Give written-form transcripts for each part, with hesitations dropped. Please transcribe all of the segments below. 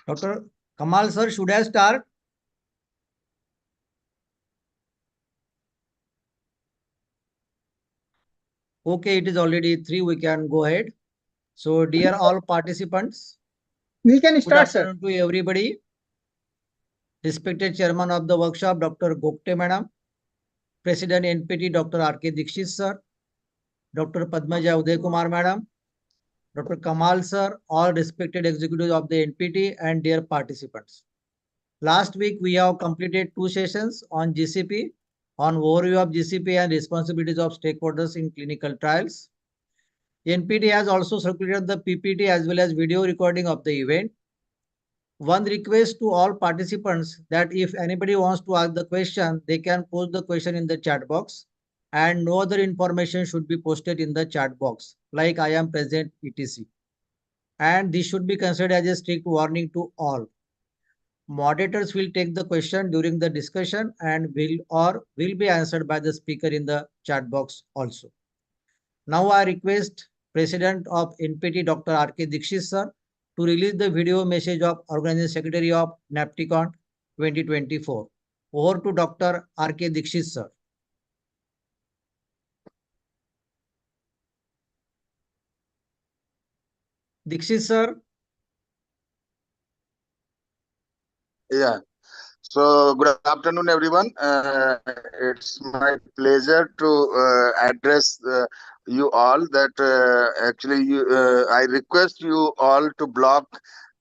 Dr. Kamal sir, should I start? Okay, it is already 3. We can go ahead. So, dear all participants, We can good start, sir. afternoon to everybody. Respected Chairman of the workshop, Dr. Gokte Madam, President NPT, Dr. R.K. Dikshit sir, Dr. Padmaja Uday Kumar Madam, Dr. Kamal sir, all respected executives of the NPT and dear participants. Last week, we have completed 2 sessions on GCP, on overview of GCP and responsibilities of stakeholders in clinical trials. NPT has also circulated the PPT as well as video recording of the event. One request to all participants that if anybody wants to ask the question, they can post the question in the chat box, and no other information should be posted in the chat box, like I am present, etc. And this should be considered as a strict warning to all. Moderators will take the question during the discussion and will be answered by the speaker in the chat box also. Now I request President of NPT, Dr. R.K. Dikshit sir, to release the video message of Organizing Secretary of NAPTICON 2024. Over to Dr. R.K. Dikshit sir. Dikshit sir. Yeah. So good afternoon, everyone. It's my pleasure to address you all. That I request you all to block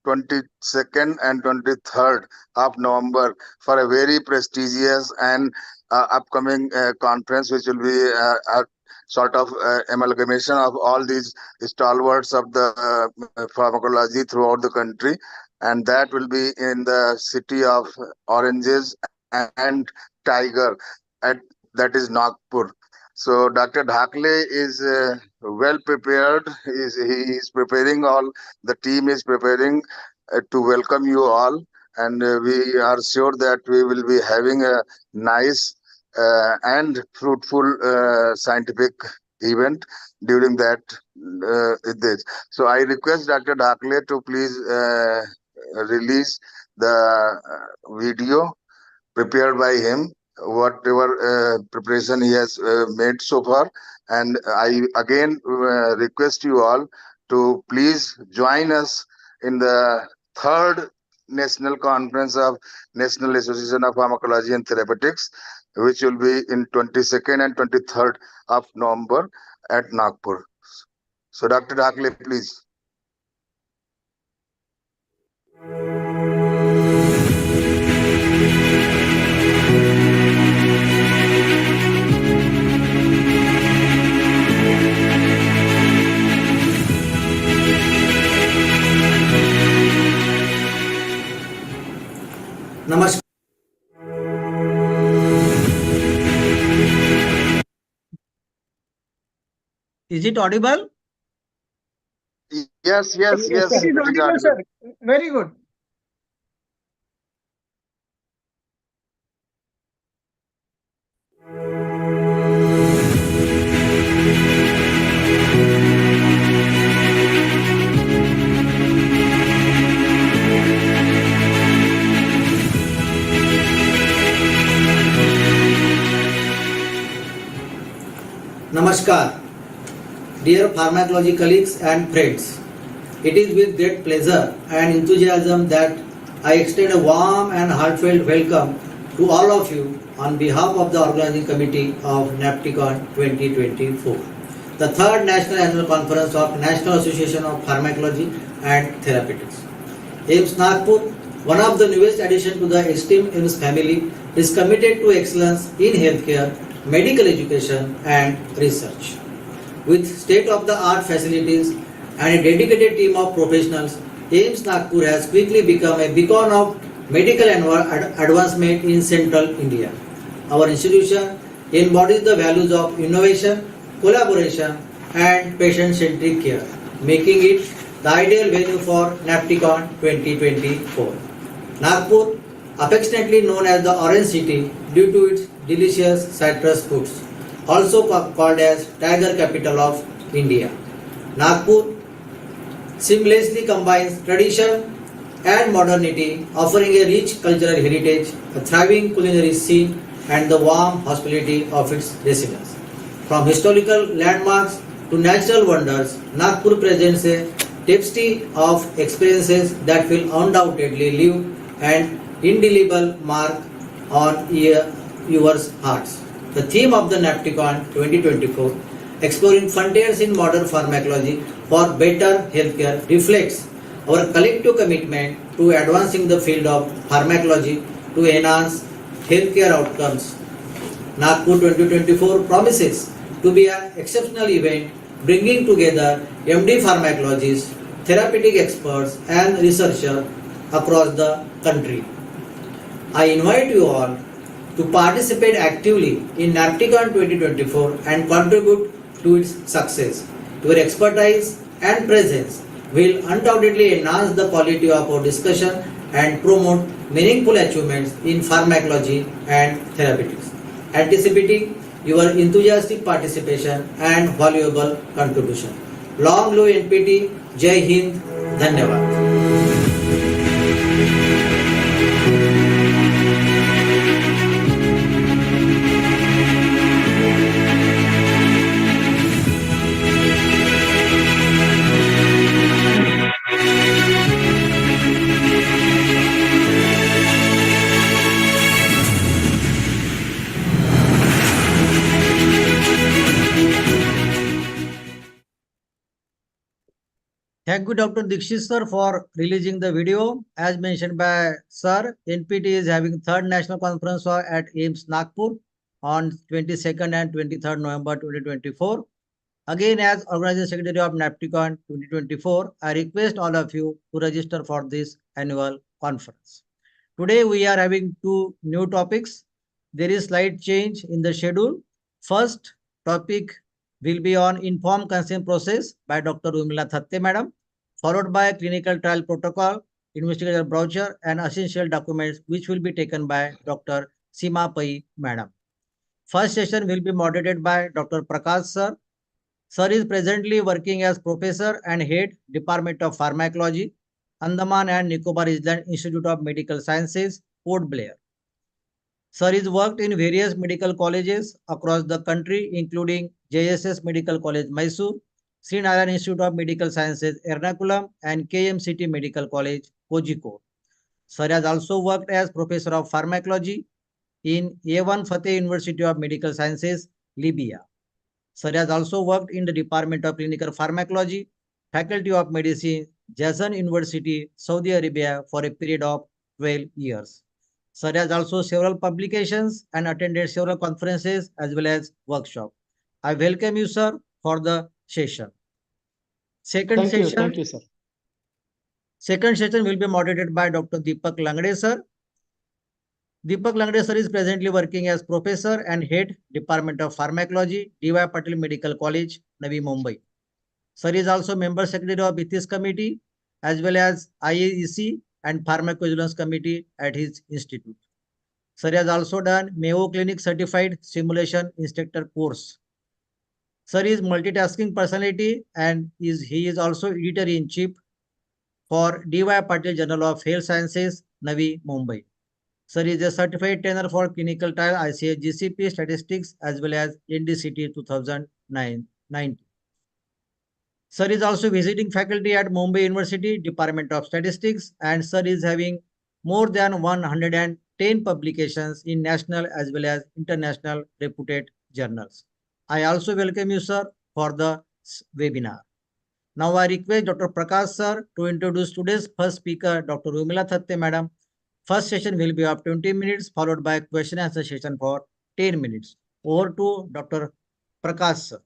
22nd and 23rd of November for a very prestigious and upcoming conference, which will be a sort of amalgamation of all these stalwarts of the pharmacology throughout the country, and that will be in the city of Oranges and Tiger, that is Nagpur. So Dr. Dhakle is well prepared. He is preparing all. The team is preparing to welcome you all, and we are sure that we will be having a nice and fruitful scientific event during that. So I request Dr. Dhakle to please release the video prepared by him, whatever preparation he has made so far. And I again request you all to please join us in the 3rd National Conference of National Association of Pharmacology and Therapeutics, which will be in 22nd and 23rd of November at Nagpur. So Dr. Dhakle, please. Namaskar. Is it audible? Yes. It is audible, sir. Very good. Namaskar, dear pharmacology colleagues and friends. It is with great pleasure and enthusiasm that I extend a warm and heartfelt welcome to all of you on behalf of the Organizing Committee of NAPTICON 2024, the 3rd National Annual Conference of National Association of Pharmacology and Therapeutics. AIIMS Nagpur, one of the newest additions to the esteemed AIIMS family, is committed to excellence in healthcare, medical education and research. With state-of-the-art facilities and a dedicated team of professionals, AIIMS Nagpur has quickly become a beacon of medical advancement in central India. Our institution embodies the values of innovation, collaboration and patient-centric care, making it the ideal venue for NAPTICON 2024. Nagpur, affectionately known as the Orange City due to its delicious citrus fruits, also called as Tiger Capital of India. Nagpur seamlessly combines tradition, and modernity, offering a rich cultural heritage, a thriving culinary scene, and the warm hospitality of its residents. From historical landmarks to natural wonders, Nagpur presents a tapestry of experiences that will undoubtedly leave an indelible mark on your hearts. The theme of the Napticon 2024, Exploring Frontiers in Modern Pharmacology for Better Healthcare, reflects our collective commitment to advancing the field of pharmacology to enhance healthcare outcomes. Nagpur 2024 promises to be an exceptional event bringing together MD pharmacologists, therapeutic experts, and researchers across the country. I invite you all to participate actively in Napticon 2024 and contribute to its success. Your expertise and presence will undoubtedly enhance the quality of our discussion and promote meaningful achievements in pharmacology and therapeutics. Anticipating your enthusiastic participation and valuable contribution. Long live NPT, Jai Hind, Dhanyavad. Thank you, Dr. Dikshit sir, for releasing the video. As mentioned by sir, NPT is having third national conference at AIMS Nagpur on 22nd and 23rd November 2024. Again, as Organizing Secretary of Napticon 2024, I request all of you to register for this annual conference. Today, we are having two new topics. There is slight change in the schedule. First topic will be on informed consent process by Dr. Urmila Thatte Madam, followed by clinical trial protocol, investigator brochure, and essential documents, which will be taken by Dr. Seema Pai Madam. First session will be moderated by Dr. Prakash Sir. Sir is presently working as Professor and Head, Department of Pharmacology, Andaman and Nicobar Island Institute of Medical Sciences, Port Blair. Sir has worked in various medical colleges across the country, including JSS Medical College, Mysore, Sri Narayan Institute of Medical Sciences, Ernakulam, and KMCT Medical College, Kozhikode. Sir has also worked as Professor of Pharmacology in A1 Fateh University of Medical Sciences, Libya. Sir has also worked in the Department of Clinical Pharmacology, Faculty of Medicine, Jazan University, Saudi Arabia for a period of 12 years. Sir has also several publications and attended several conferences as well as workshops. I welcome you, sir, for the session. Second session will be moderated by Dr. Deepak Langde, sir. Deepak Langde, sir, is presently working as Professor and Head, Department of Pharmacology, D.Y. Patil Medical College, Navi Mumbai. Sir is also Member Secretary of Ethics Committee as well as IAEC and Pharmacovigilance Committee at his institute. Sir has also done Mayo Clinic Certified Simulation Instructor course. Sir is multitasking personality and he is also Editor-in-Chief for D.Y. Patil Journal of Health Sciences, Navi Mumbai. Sir is a certified trainer for clinical trial ICH GCP statistics as well as NDCT 2009. Sir is also visiting faculty at Mumbai University Department of Statistics, and sir is having more than 110 publications in national as well as international reputed journals. I also welcome you, sir, for the webinar. Now I request Dr. Prakash sir to introduce today's first speaker, Dr. Urmila Thatte Madam. First session will be of 20 minutes, followed by question and answer session for 10 minutes. Over to Dr. Prakash sir.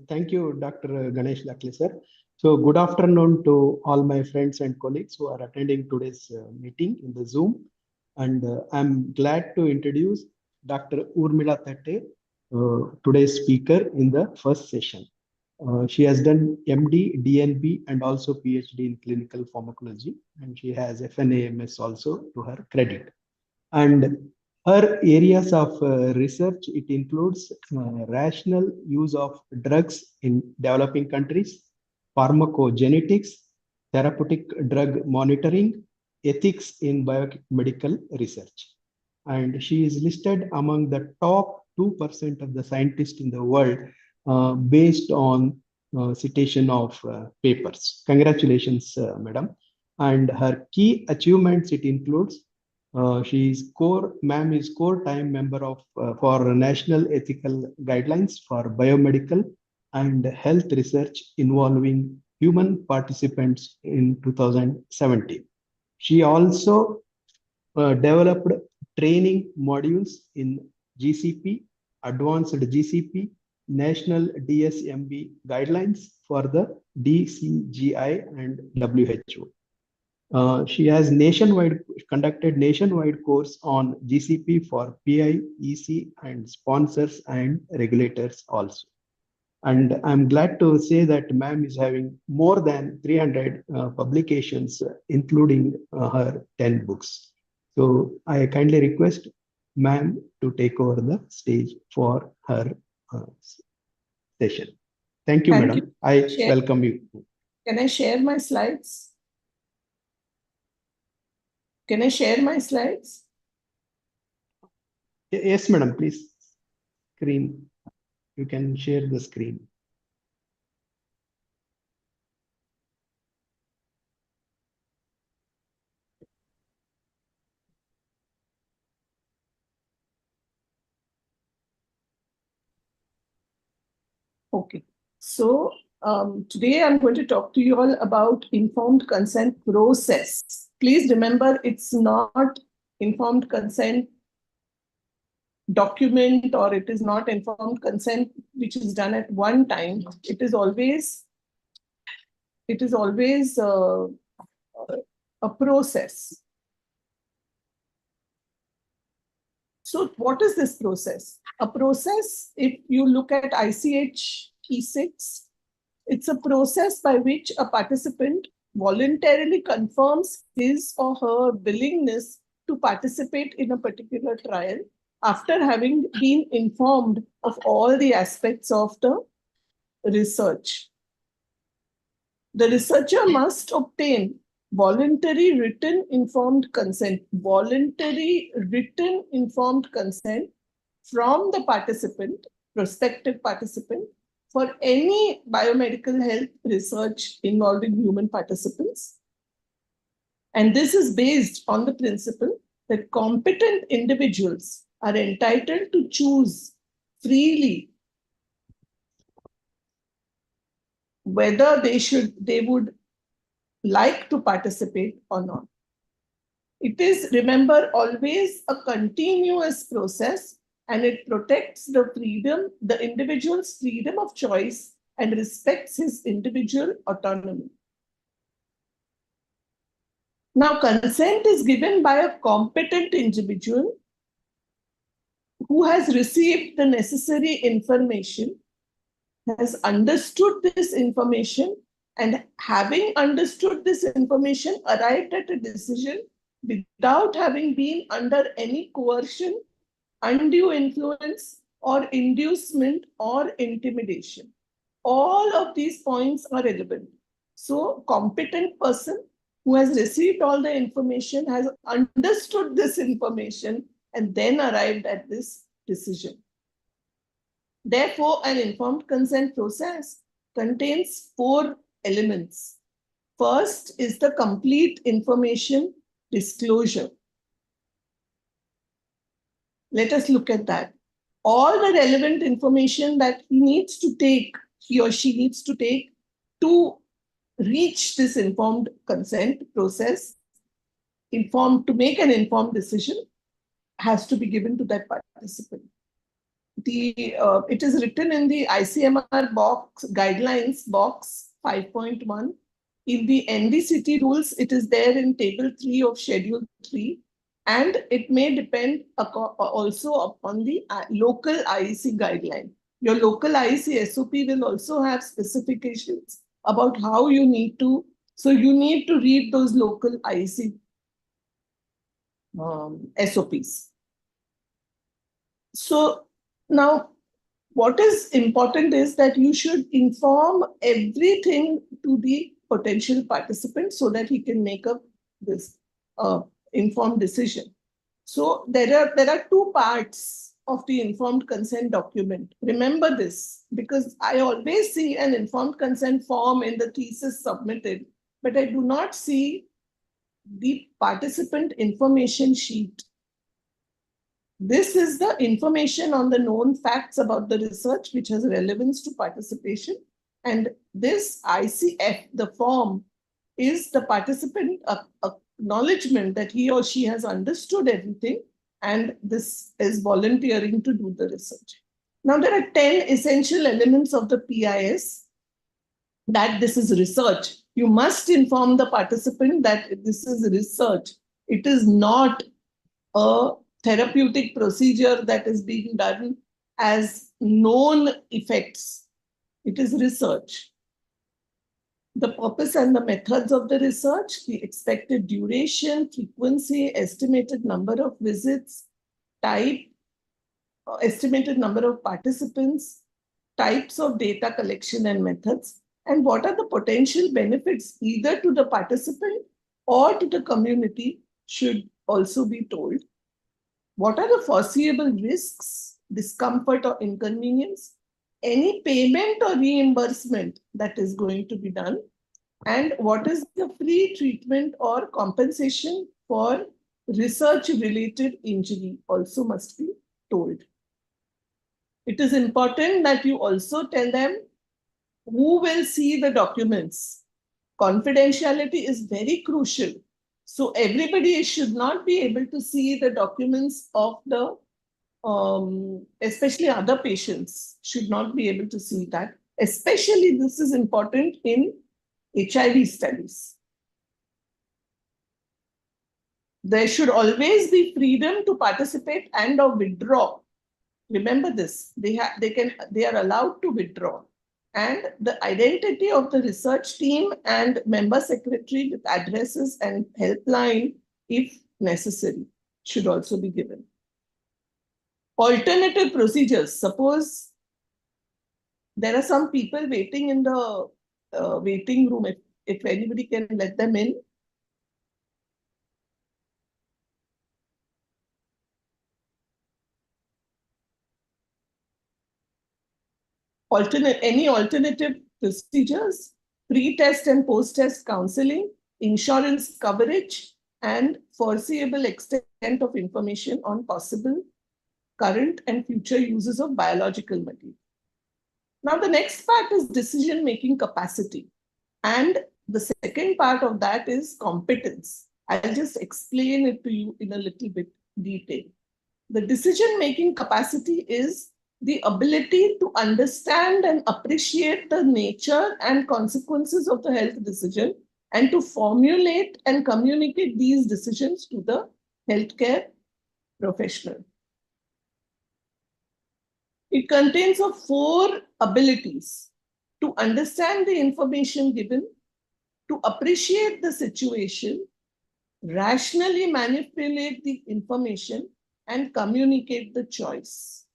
Thank you, Dr. Ganesh Lakli sir. So good afternoon to all my friends and colleagues who are attending today's meeting in the Zoom. And I'm glad to introduce Dr. Urmila Thatte, today's speaker in the first session. She has done MD, DNB, and also PhD in clinical pharmacology, and she has FNAMS also to her credit. And her areas of research, it includes rational use of drugs in developing countries, pharmacogenetics, therapeutic drug monitoring, ethics in biomedical research. And she is listed among the top 2% of the scientists in the world based on citation of papers. Congratulations, madam. And her key achievements, it includes ma'am is core time member of for National Ethical Guidelines for Biomedical and Health Research involving human participants in 2017. She also developed training modules in GCP, advanced GCP, National DSMB guidelines for the DCGI and WHO. She has conducted nationwide course on GCP for PI, EC, and sponsors and regulators also. And I'm glad to say that ma'am is having more than 300 publications, including her 10 books. So I kindly request ma'am to take over the stage for her session. Thank you, Thank madam. you. I welcome you. Can I share my slides? Can I share my slides? Yes, madam, please. Screen. You can share the screen. Okay. So today I'm going to talk to you all about informed consent process. Please remember, it's not informed consent document, or it is not informed consent which is done at one time. It is always a process. So what is this process? A process, if you look at ICH E6, it's a process by which a participant voluntarily confirms his or her willingness to participate in a particular trial after having been informed of all the aspects of the research. The researcher must obtain voluntary written informed consent, from the participant, prospective participant, for any biomedical health research involving human participants. And this is based on the principle that competent individuals are entitled to choose freely whether they would like to participate or not. It is, remember, always a continuous process, and it protects the individual's freedom of choice and respects his individual autonomy. Now, consent is given by a competent individual who has received the necessary information, has understood this information, and having understood this information, arrived at a decision without having been under any coercion, undue influence, or inducement or intimidation. All of these points are relevant. So, competent person who has received all the information, has understood this information, and then arrived at this decision. Therefore, an informed consent process contains 4 elements. First is the complete information disclosure. Let us look at that. All the relevant information that he or she needs to take to reach this informed consent process, to make an informed decision, has to be given to that participant. It is written in the ICMR box guidelines box 5.1. In the NDCT rules, it is there in table 3 of schedule 3. And it may depend also upon the local IEC guideline. Your local IEC SOP will also have specifications about how you need to. So you need to read those local IEC SOPs. So now, what is important is that you should inform everything to the potential participant so that he can make this informed decision. So there are two parts of the informed consent document. Remember this, because I always see an informed consent form in the thesis submitted, but I do not see the participant information sheet. This is the information on the known facts about the research which has relevance to participation. And this ICF, the form, is the participant acknowledgement that he or she has understood everything, and this is volunteering to do the research. Now, there are 10 essential elements of the PIS that this is research. You must inform the participant that this is research. It is not a therapeutic procedure that is being done as known effects. It is research. The purpose and the methods of the research, the expected duration, frequency, estimated number of visits, type, estimated number of participants, types of data collection and methods, and what are the potential benefits either to the participant or to the community should also be told. What are the foreseeable risks, discomfort or inconvenience, any payment or reimbursement that is going to be done, and what is the free treatment or compensation for research-related injury also must be told. It is important that you also tell them who will see the documents. Confidentiality is very crucial. So everybody should not be able to see the documents of the, especially other patients should not be able to see that. Especially this is important in HIV studies. There should always be freedom to participate and or withdraw. Remember this, they are allowed to withdraw. And the identity of the research team and member secretary with addresses and helpline, if necessary, should also be given. Alternative procedures. Suppose there are some people waiting in the waiting room. If anybody can let them in. Any alternative procedures, pre-test and post-test counseling, insurance coverage, and foreseeable extent of information on possible current and future uses of biological material. Now, the next part is decision-making capacity. And the second part of that is competence. I'll just explain it to you in a little bit detail. The decision-making capacity is the ability to understand and appreciate the nature and consequences of the health decision and to formulate and communicate these decisions to the healthcare professional. It contains of 4 abilities: to understand the information given, to appreciate the situation, rationally manipulate the information, and communicate the choice.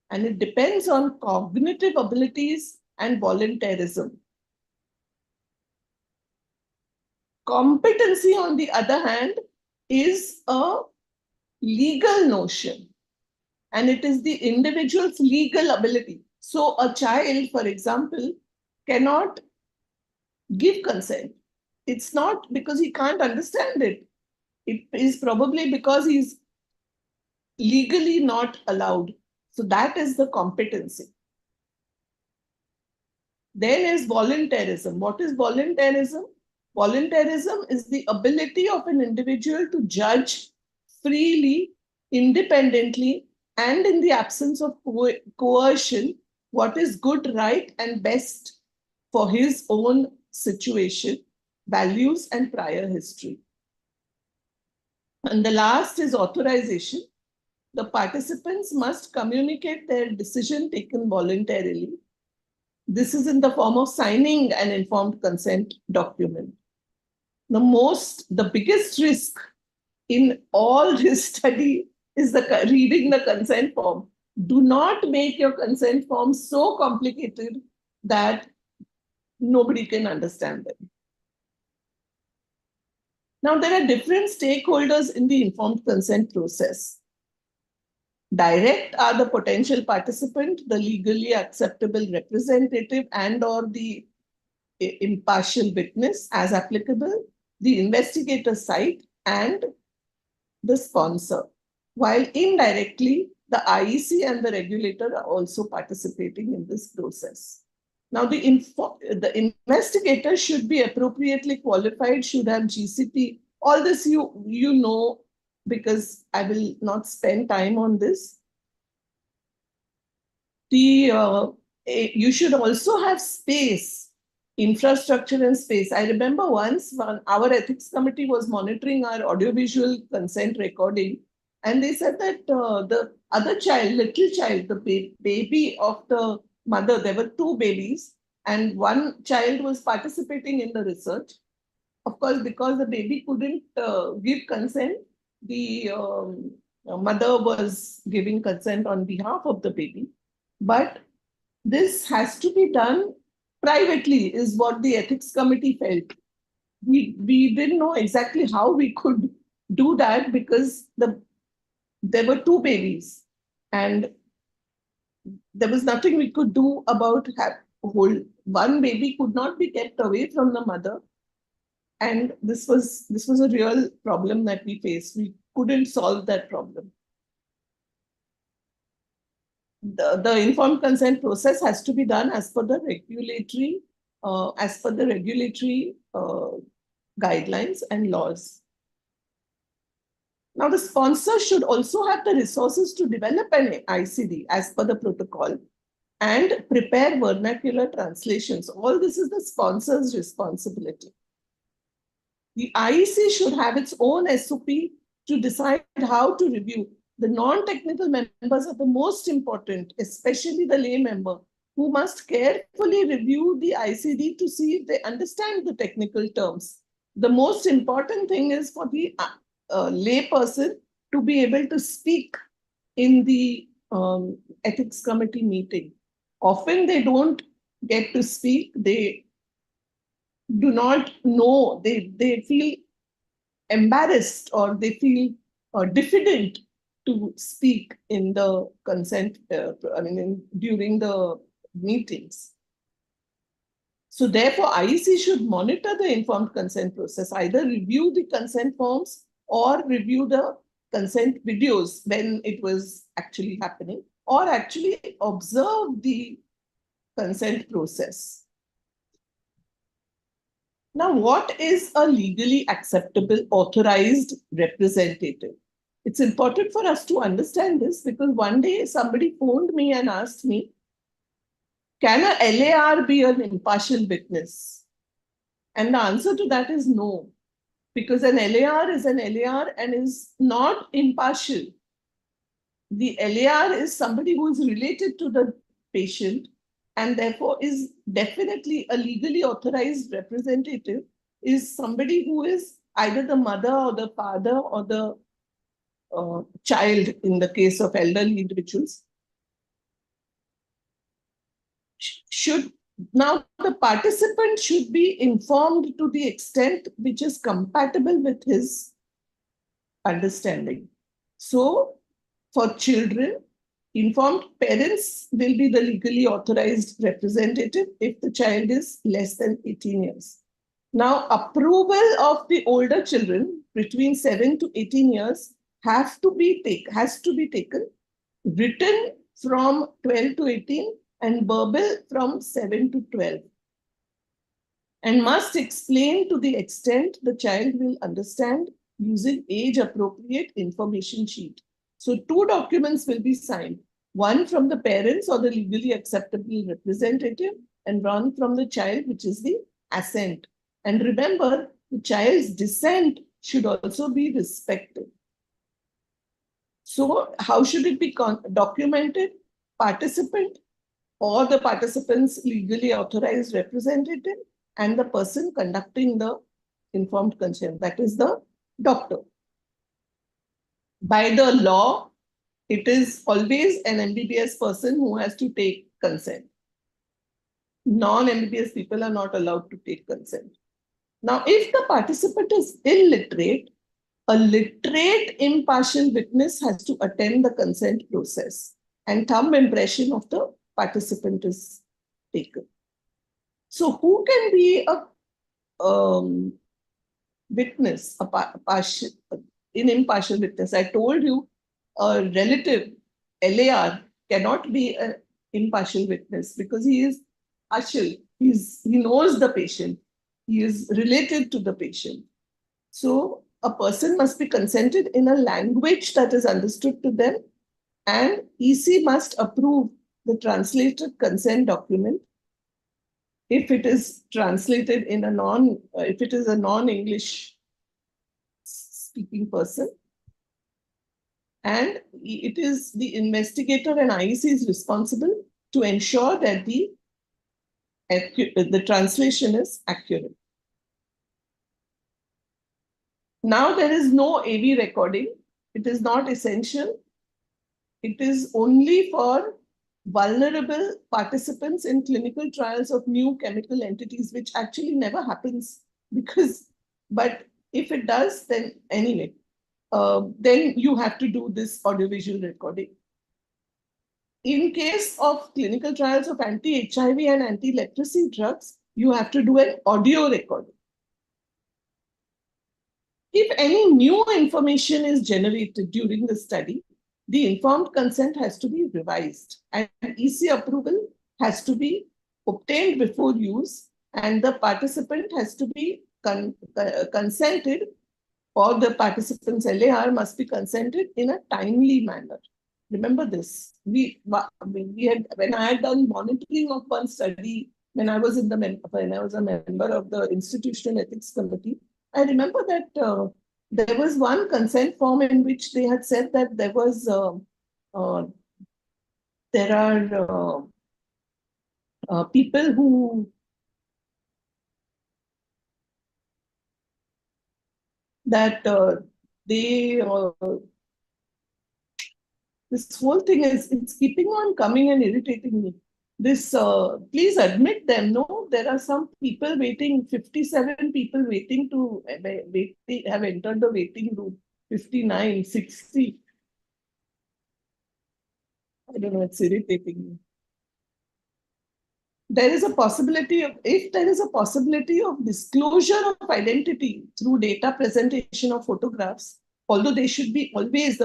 And it depends on cognitive abilities and voluntarism. Competency, on the other hand, is a legal notion, and it is the individual's legal ability. So a child, for example, cannot give consent. It's not because he can't understand it. It is probably because he's legally not allowed. So that is the competency. Then is voluntarism. What is voluntarism? Voluntarism is the ability of an individual to judge freely, independently, and in the absence of coercion, what is good, right, and best for his own situation, values, and prior history. And the last is authorization. The participants must communicate their decision taken voluntarily. This is in the form of signing an informed consent document. The biggest risk in all this study is reading the consent form. Do not make your consent form so complicated that nobody can understand them. Now, there are different stakeholders in the informed consent process. Direct are the potential participant, the legally acceptable representative, and or the impartial witness as applicable, the investigator site, and the sponsor. While indirectly, the IEC and the regulator are also participating in this process. Now, the investigator should be appropriately qualified, should have GCP. All this you know, because I will not spend time on this. You should also have space, infrastructure and space. I remember once when our ethics committee was monitoring our audiovisual consent recording, and they said that the other child, little child, the baby of the mother, there were two babies, and one child was participating in the research. Of course, because the baby couldn't give consent, the mother was giving consent on behalf of the baby. But this has to be done privately, is what the ethics committee felt. We didn't know exactly how we could do that because there were two babies and there was nothing we could do about one baby could not be kept away from the mother. And this was a real problem that we faced. We couldn't solve that problem. The informed consent process has to be done as per the regulatory guidelines and laws. Now, the sponsor should also have the resources to develop an ICD as per the protocol and prepare vernacular translations. All this is the sponsor's responsibility. The IEC should have its own SOP to decide how to review. The non-technical members are the most important, especially the lay member, who must carefully review the ICD to see if they understand the technical terms. The most important thing is for the lay person to be able to speak in the ethics committee meeting. Often they don't get to speak. They do not know. They feel embarrassed or they feel diffident to speak in the consent, during the meetings. So therefore, IEC should monitor the informed consent process, either review the consent forms or review the consent videos when it was actually happening, or actually observe the consent process. Now, what is a legally acceptable authorized representative? It's important for us to understand this because one day somebody phoned me and asked me, can a LAR be an impartial witness? And the answer to that is no, because an LAR is an LAR and is not impartial. The LAR is somebody who is related to the patient and therefore is definitely a legally authorized representative, is somebody who is either the mother or the father or the child in the case of elderly individuals. Now, the participant should be informed to the extent which is compatible with his understanding. So, for children, informed parents will be the legally authorized representative if the child is less than 18 years. Now, approval of the older children between 7 to 18 years has to be taken, written from 12 to 18 and verbal from 7 to 12, and must explain to the extent the child will understand using age-appropriate information sheet. So 2 documents will be signed, one from the parents or the legally acceptable representative and one from the child, which is the assent. And remember, the child's dissent should also be respected. So how should it be documented? Participant or the participant's legally authorized representative and the person conducting the informed consent, that is the doctor. By the law, it is always an MBBS person who has to take consent. Non-MBBS people are not allowed to take consent. Now, if the participant is illiterate, a literate impartial witness has to attend the consent process and thumb impression of the participant is taken. So who can be a witness, partial, an impartial witness? I told you a relative, LAR, cannot be an impartial witness because he is partial. He knows the patient. He is related to the patient. So a person must be consented in a language that is understood to them, and EC must approve the translated consent document if it is translated in a if it is a non-English speaking person. And it is the investigator and IEC is responsible to ensure that the translation is accurate. Now there is no AV recording. It is not essential. It is only for vulnerable participants in clinical trials of new chemical entities, which actually never happens but if it does, then anyway, then you have to do this audiovisual recording. In case of clinical trials of anti-HIV and anti-leprosy drugs, you have to do an audio recording. If any new information is generated during the study, the informed consent has to be revised and EC approval has to be obtained before use, and the participant has to be consented, or the participant's LAR must be consented in a timely manner. Remember this. When I had done monitoring of one study, when I was a member of the Institutional Ethics Committee, I remember that there was one consent form in which they had said that there are people who this whole thing it's keeping on coming and irritating me. Please admit them. No, there are some people waiting, 57 people waiting to have entered the waiting room, 59, 60. I don't know, it's irritating me. If there is a possibility of disclosure of identity through data presentation of photographs, although the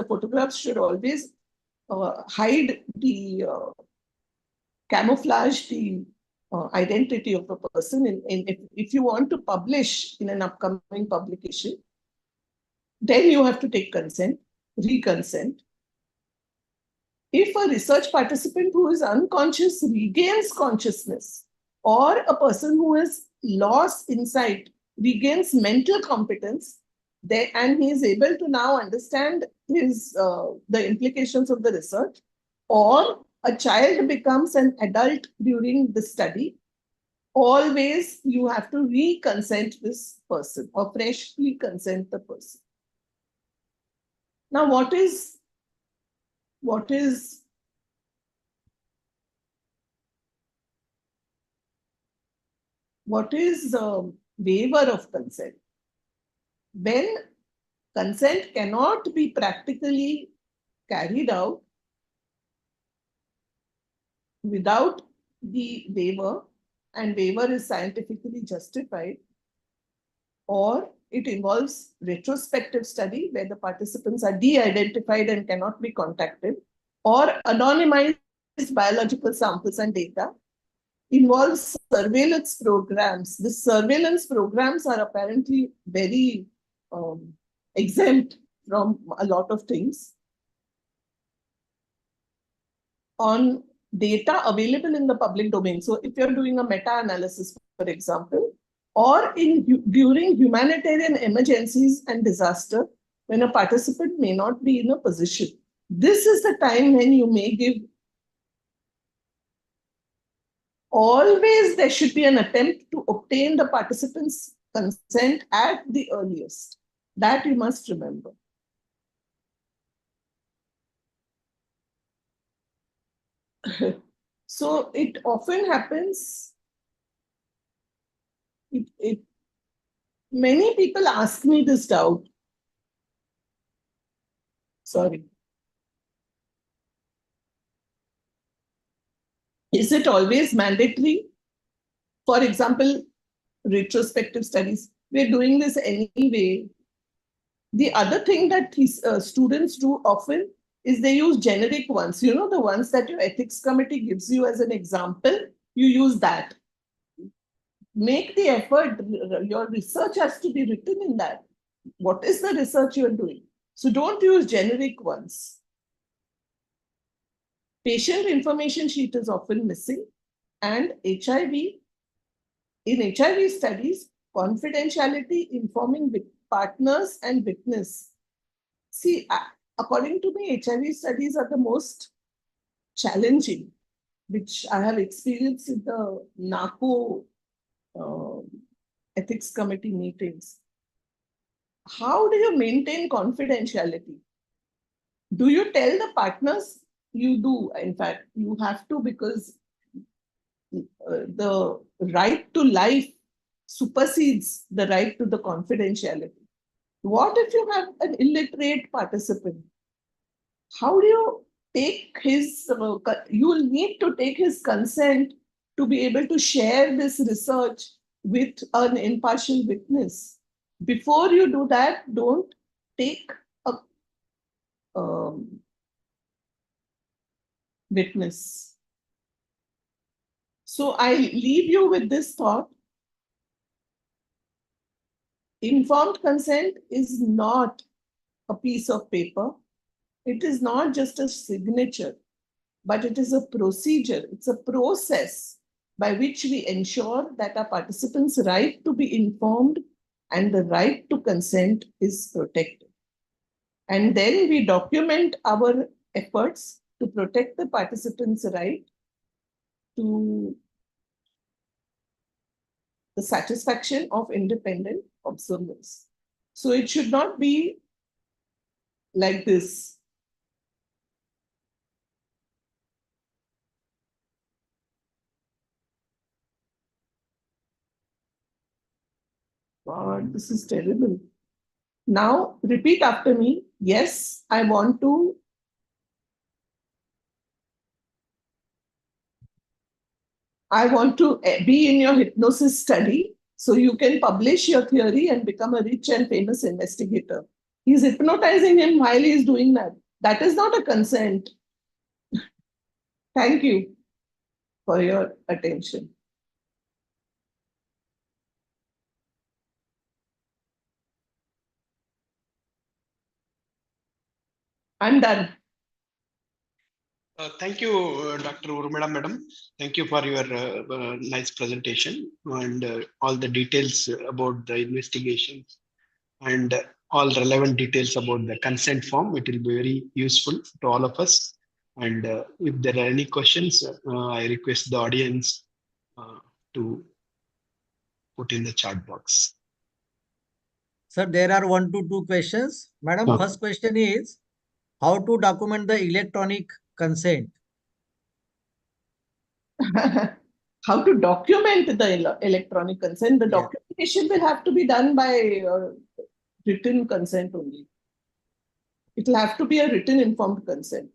photographs should always hide camouflage the identity of a person. If you want to publish in an upcoming publication, then you have to take consent, re-consent. If a research participant who is unconscious regains consciousness, or a person who has lost insight regains mental competence, and he is able to now understand the implications of the research, or a child becomes an adult during the study, always you have to re-consent this person or freshly consent the person. Now, what is waiver of consent? When consent cannot be practically carried out without the waiver, and waiver is scientifically justified, or it involves retrospective study where the participants are de-identified and cannot be contacted, or anonymized biological samples and data, involves surveillance programs. The surveillance programs are apparently very exempt from a lot of things, on data available in the public domain. So if you're doing a meta-analysis, for example, or during humanitarian emergencies and disaster, when a participant may not be in a position, this is the time when you may give. Always there should be an attempt to obtain the participant's consent at the earliest. That you must remember. So it often happens, Many people ask me this doubt. Sorry. Is it always mandatory? For example, retrospective studies. We're doing this anyway. The other thing that students do often is they use generic ones. The ones that your ethics committee gives you as an example, you use that. Make the effort. Your research has to be written in that. What is the research you're doing? So don't use generic ones. Patient information sheet is often missing, and HIV, in HIV studies, confidentiality informing partners and witness. See, according to me, HIV studies are the most challenging, which I have experienced in the NACO ethics committee meetings. How do you maintain confidentiality? Do you tell the partners? You do, in fact, you have to, because the right to life supersedes the right to the confidentiality. What if you have an illiterate participant? How do you take his, you will need to take his consent to be able to share this research with an impartial witness. Before you do that, don't take a witness. So I leave you with this thought. Informed consent is not a piece of paper. It is not just a signature, but it is a procedure. It's a process by which we ensure that our participants' right to be informed and the right to consent is protected. And then we document our efforts to protect the participants' right to the satisfaction of independent observers. So it should not be like this. God, this is terrible. Now, repeat after me. Yes, I want to be in your hypnosis study so you can publish your theory and become a rich and famous investigator. He's hypnotizing him while he's doing that. That is not a consent. Thank you for your attention. I'm done. Thank you, Dr. Urmila Madam. Thank you for your nice presentation and all the details about the investigation and all relevant details about the consent form. It will be very useful to all of us. And if there are any questions, I request the audience to put in the chat box. Sir, there are 1 to 2 questions. Madam, first question is, how to document the electronic consent? How to document the electronic consent? The documentation will have to be done by written consent only. It will have to be a written informed consent.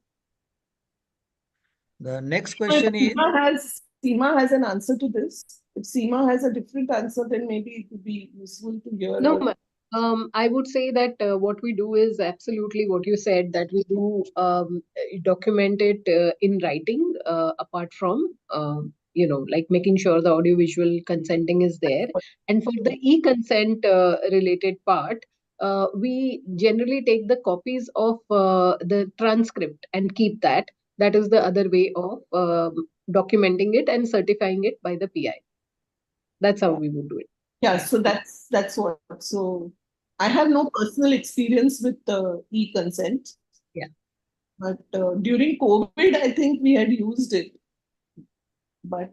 The next question is... Seema has an answer to this. If Seema has a different answer, then maybe it would be useful to hear. No, I would say that what we do is absolutely what you said, that we do document it in writing, apart from, like making sure the audiovisual consenting is there. And for the e-consent related part, we generally take the copies of the transcript and keep that. That is the other way of documenting it and certifying it by the PI. That's how we would do it. Yeah, so that's what. So I have no personal experience with e-consent. Yeah. But during COVID, I think we had used it. But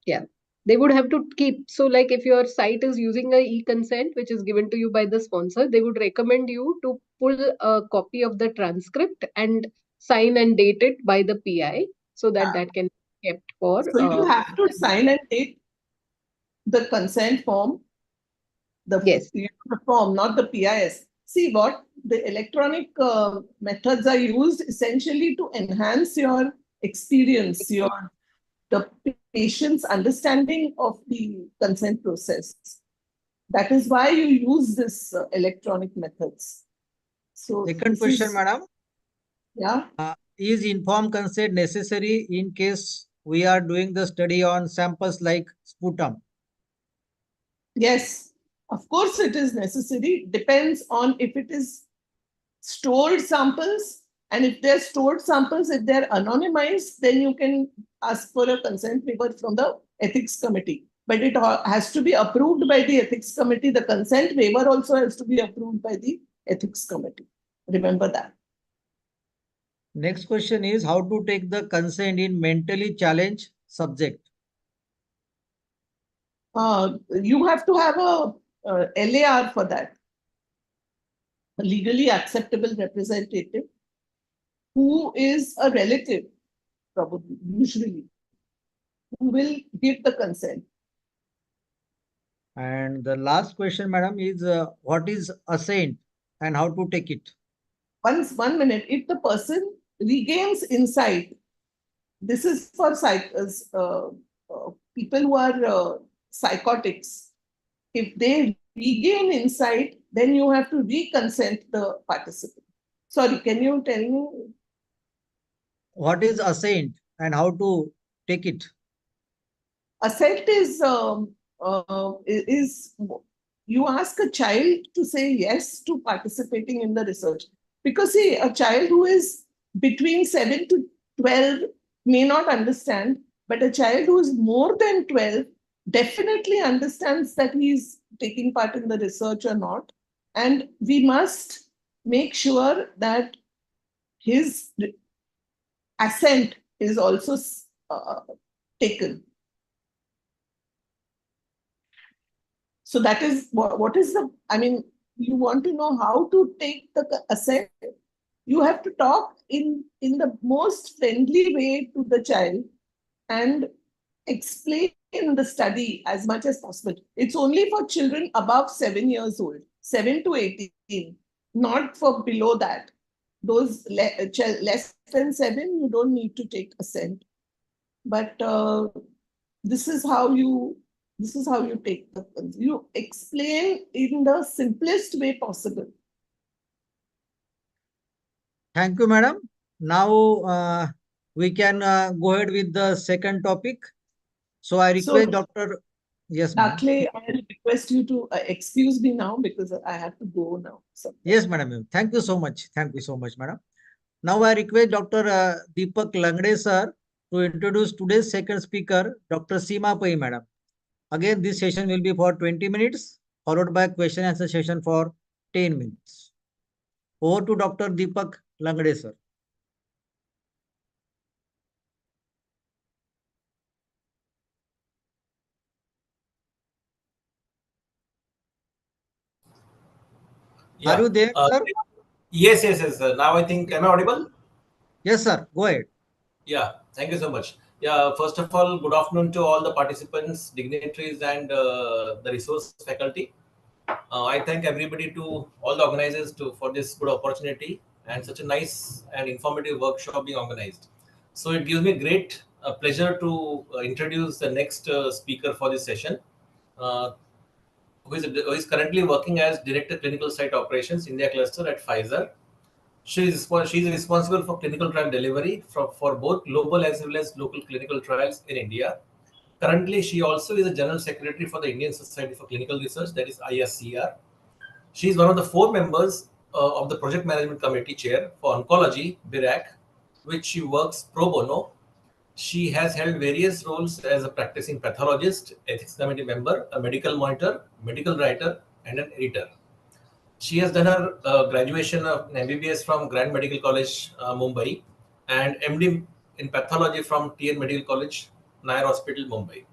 yeah, they would have to keep. So like if your site is using a e-consent, which is given to you by the sponsor, they would recommend you to pull a copy of the transcript and sign and date it by the PI so that that can be kept for. So you have to sign and date the consent form Yes. the form, not the PIS. See what the electronic methods are used essentially to enhance your experience, the patient's understanding of the consent process. That is why you use this electronic methods. So Second this question, is, madam. yeah. Is informed consent necessary in case we are doing the study on samples like sputum? Yes, of course it is necessary. Depends on if it is stored samples, and if they're stored samples, if they're anonymized, then you can ask for a consent waiver from the ethics committee. But it has to be approved by the ethics committee. The consent waiver also has to be approved by the ethics committee. Remember that. Next question is how to take the consent in mentally challenged subject. You have to have a LAR for that, a legally acceptable representative, who is a relative, probably, usually, who will give the consent. And the last question, madam, is what is assent and how to take it? 1 minute, if the person regains insight, this is for people who are psychotics. If they regain insight, then you have to reconsent the participant. Sorry, can you tell me? What is assent and how to take it? Assent is you ask a child to say yes to participating in the research. Because see, a child who is between 7 to 12 may not understand, but a child who is more than 12 definitely understands that he is taking part in the research or not. And we must make sure that his assent is also taken. So that is what is the, I mean, you want to know how to take the assent. You have to talk in the most friendly way to the child and explain the study as much as possible. It's only for children above 7 years old, 7 to 18, not for below that. Those less than 7, you don't need to take assent. But this is how you take you explain in the simplest way possible. Thank you, madam. Now we can go ahead with the second topic. So I request Dr. Yes, madam. Dakle, I request you to excuse me now because I have to go now. Yes, madam. Thank you so much. Thank you so much, madam. Now I request Dr. Deepak Langde sir to introduce today's second speaker, Dr. Seema Pai, madam. Again, this session will be for 20 minutes, followed by question answer session for 10 minutes. Over to Dr. Deepak Langde sir. Yeah. Are you there, sir? Yes. Now I think, am I audible? Yes, sir. Go ahead. Yeah. Thank you so much. Yeah. First of all, good afternoon to all the participants, dignitaries, and the resource faculty. I thank everybody, to all the organizers, for this good opportunity and such a nice and informative workshop being organized. So it gives me great pleasure to introduce the next speaker for this session, who is currently working as Director Clinical Site Operations India Cluster at Pfizer. She is responsible for clinical trial delivery for both global as well as local clinical trials in India. Currently, she also is a General Secretary for the Indian Society for Clinical Research, that is ISCR. She is one of the 4 members of the Project Management Committee Chair for Oncology, BIRAC, which she works pro bono. She has held various roles as a practicing pathologist, ethics committee member, a medical monitor, medical writer, and an editor. She has done her graduation of MBBS from Grand Medical College, Mumbai, and MD in pathology from TN Medical College, Nair Hospital, Mumbai.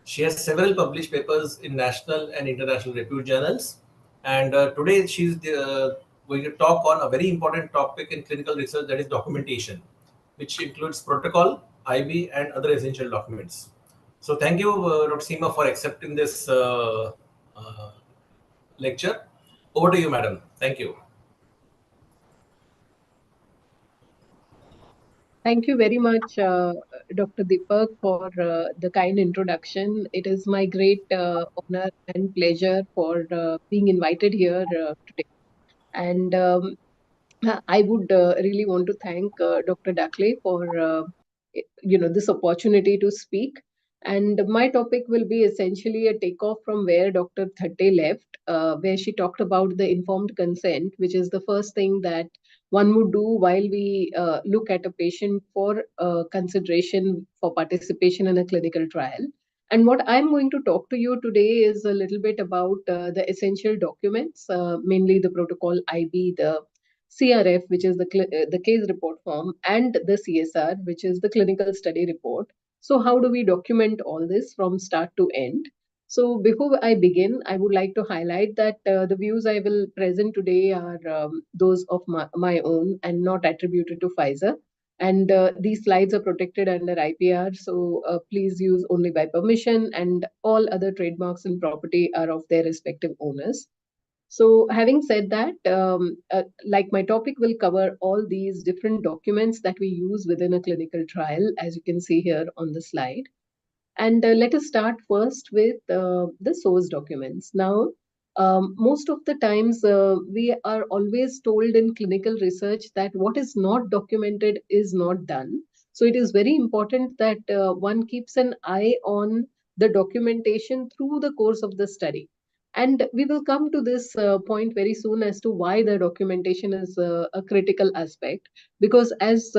She has several published papers in national and international reputed journals. And today she's going to talk on a very important topic in clinical research, that is documentation, which includes protocol, IB, and other essential documents. So thank you, Dr. Seema, for accepting this lecture. Over to you, madam. Thank you. Thank you very much, Dr. Deepak, for the kind introduction. It is my great honor and pleasure for being invited here today. And I would really want to thank Dr. Dakle for this opportunity to speak. And my topic will be essentially a takeoff from where Dr. Thatte left, where she talked about the informed consent, which is the first thing that one would do while we look at a patient for consideration for participation in a clinical trial. And what I'm going to talk to you today is a little bit about the essential documents, mainly the protocol IB, the CRF, which is the case report form, and the CSR, which is the clinical study report. So, how do we document all this from start to end? So, before I begin, I would like to highlight that the views I will present today are those of my own and not attributed to Pfizer. And these slides are protected under IPR, so please use only by permission, and all other trademarks and property are of their respective owners. So, having said that, like my topic will cover all these different documents that we use within a clinical trial, as you can see here on the slide. And let us start first with the source documents. Now, most of the times we are always told in clinical research that what is not documented is not done. So it is very important that one keeps an eye on the documentation through the course of the study. And we will come to this point very soon as to why the documentation is a critical aspect. Because as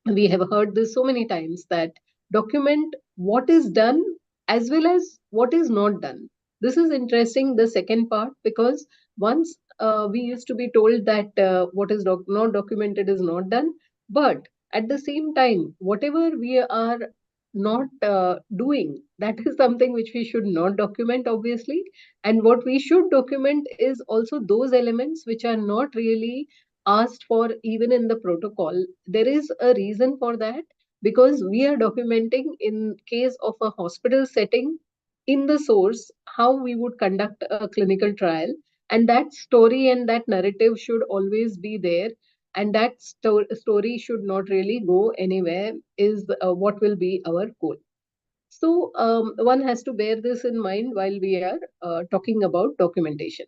we have heard this so many times that document what is done as well as what is not done. This is interesting, the second part, because once we used to be told that what is not documented is not done, but at the same time whatever we are not doing, that is something which we should not document, obviously. And what we should document is also those elements which are not really asked for even in the protocol. There is a reason for that, because we are documenting in case of a hospital setting in the source how we would conduct a clinical trial, and that story and that narrative should always be there, and that story should not really go anywhere, is what will be our goal. So one has to bear this in mind while we are talking about documentation.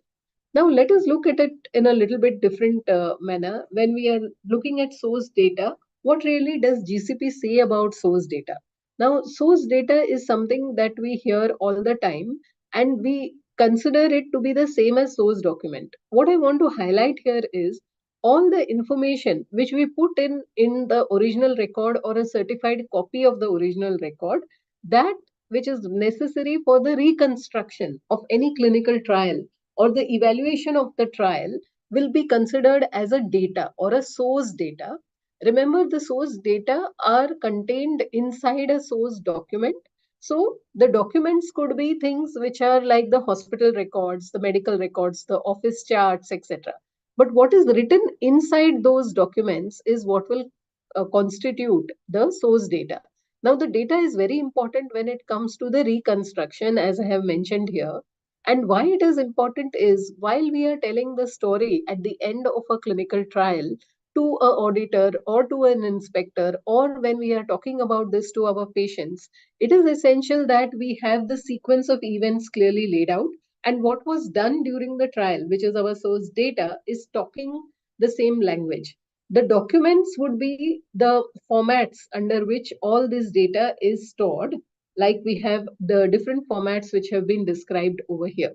Now, let us look at it in a little bit different manner. When we are looking at source data, what really does GCP say about source data? Now, source data is something that we hear all the time, and we consider it to be the same as source document. What I want to highlight here is all the information which we put in the original record or a certified copy of the original record, that which is necessary for the reconstruction of any clinical trial or the evaluation of the trial, will be considered as a data or a source data. Remember, the source data are contained inside a source document. So the documents could be things which are like the hospital records, the medical records, the office charts, etc. But what is written inside those documents is what will constitute the source data. Now, the data is very important when it comes to the reconstruction, as I have mentioned here. And why it is important is, while we are telling the story at the end of a clinical trial to a auditor or to an inspector, or when we are talking about this to our patients, it is essential that we have the sequence of events clearly laid out. And what was done during the trial, which is our source data, is talking the same language. The documents would be the formats under which all this data is stored, like we have the different formats which have been described over here.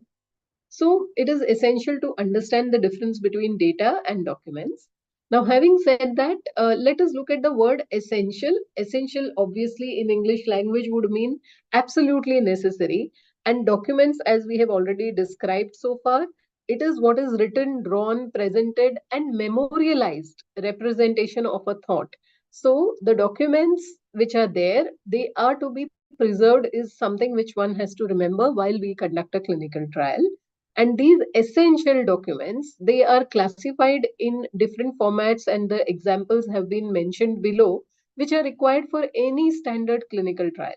So it is essential to understand the difference between data and documents. Now, having said that, let us look at the word essential. Essential, obviously, in English language would mean absolutely necessary. And documents, as we have already described so far, it is what is written, drawn, presented, and memorialized representation of a thought. So the documents which are there, they are to be preserved, is something which one has to remember while we conduct a clinical trial. And these essential documents, they are classified in different formats, and the examples have been mentioned below, which are required for any standard clinical trial.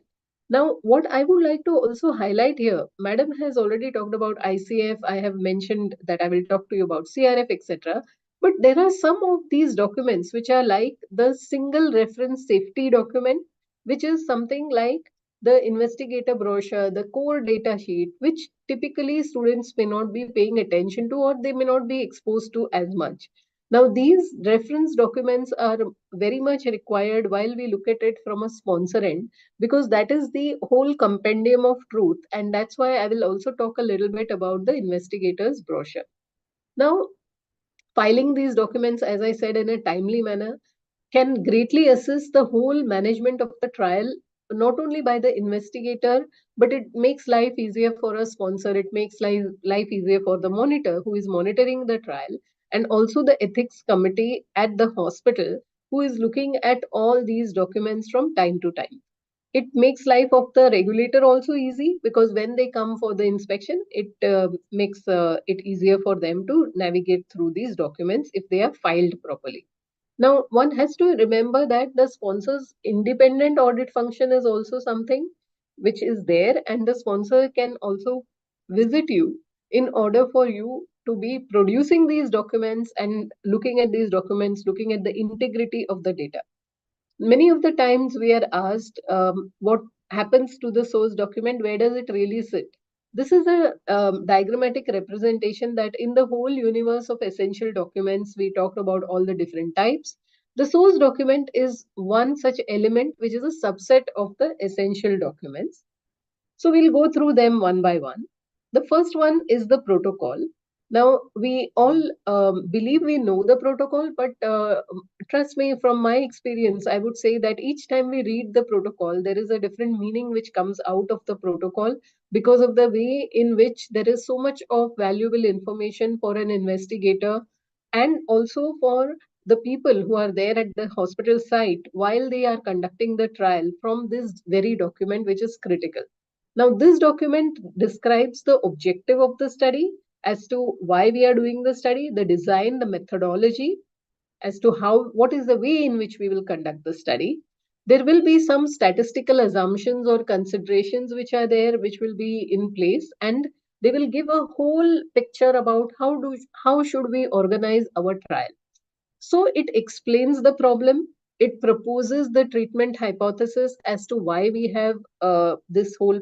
Now, what I would like to also highlight here, Madam has already talked about ICF. I have mentioned that I will talk to you about CRF, etc. But there are some of these documents which are like the single reference safety document, which is something like the investigator brochure, the core data sheet, which typically students may not be paying attention to or they may not be exposed to as much. Now, these reference documents are very much required while we look at it from a sponsor end, because that is the whole compendium of truth. And that's why I will also talk a little bit about the investigator's brochure. Now, filing these documents, as I said, in a timely manner can greatly assist the whole management of the trial, not only by the investigator, but it makes life easier for a sponsor. It makes life easier for the monitor who is monitoring the trial, and also the ethics committee at the hospital who is looking at all these documents from time to time. It makes life of the regulator also easy, because when they come for the inspection, it makes it easier for them to navigate through these documents if they are filed properly. Now, one has to remember that the sponsor's independent audit function is also something which is there, and the sponsor can also visit you in order for you to be producing these documents and looking at these documents, looking at the integrity of the data. Many of the times we are asked, what happens to the source document, where does it really sit? This is a diagrammatic representation that in the whole universe of essential documents, we talked about all the different types. The source document is one such element which is a subset of the essential documents. So we'll go through them one by one. The first one is the protocol. Now, we all believe we know the protocol, but trust me, from my experience, I would say that each time we read the protocol, there is a different meaning which comes out of the protocol, because of the way in which there is so much of valuable information for an investigator and also for the people who are there at the hospital site while they are conducting the trial from this very document, which is critical. Now, this document describes the objective of the study, as to why we are doing the study, the design, the methodology, as to what is the way in which we will conduct the study. There will be some statistical assumptions or considerations which are there, which will be in place, and they will give a whole picture about how should we organize our trial. So it explains the problem. It proposes the treatment hypothesis as to why we have this whole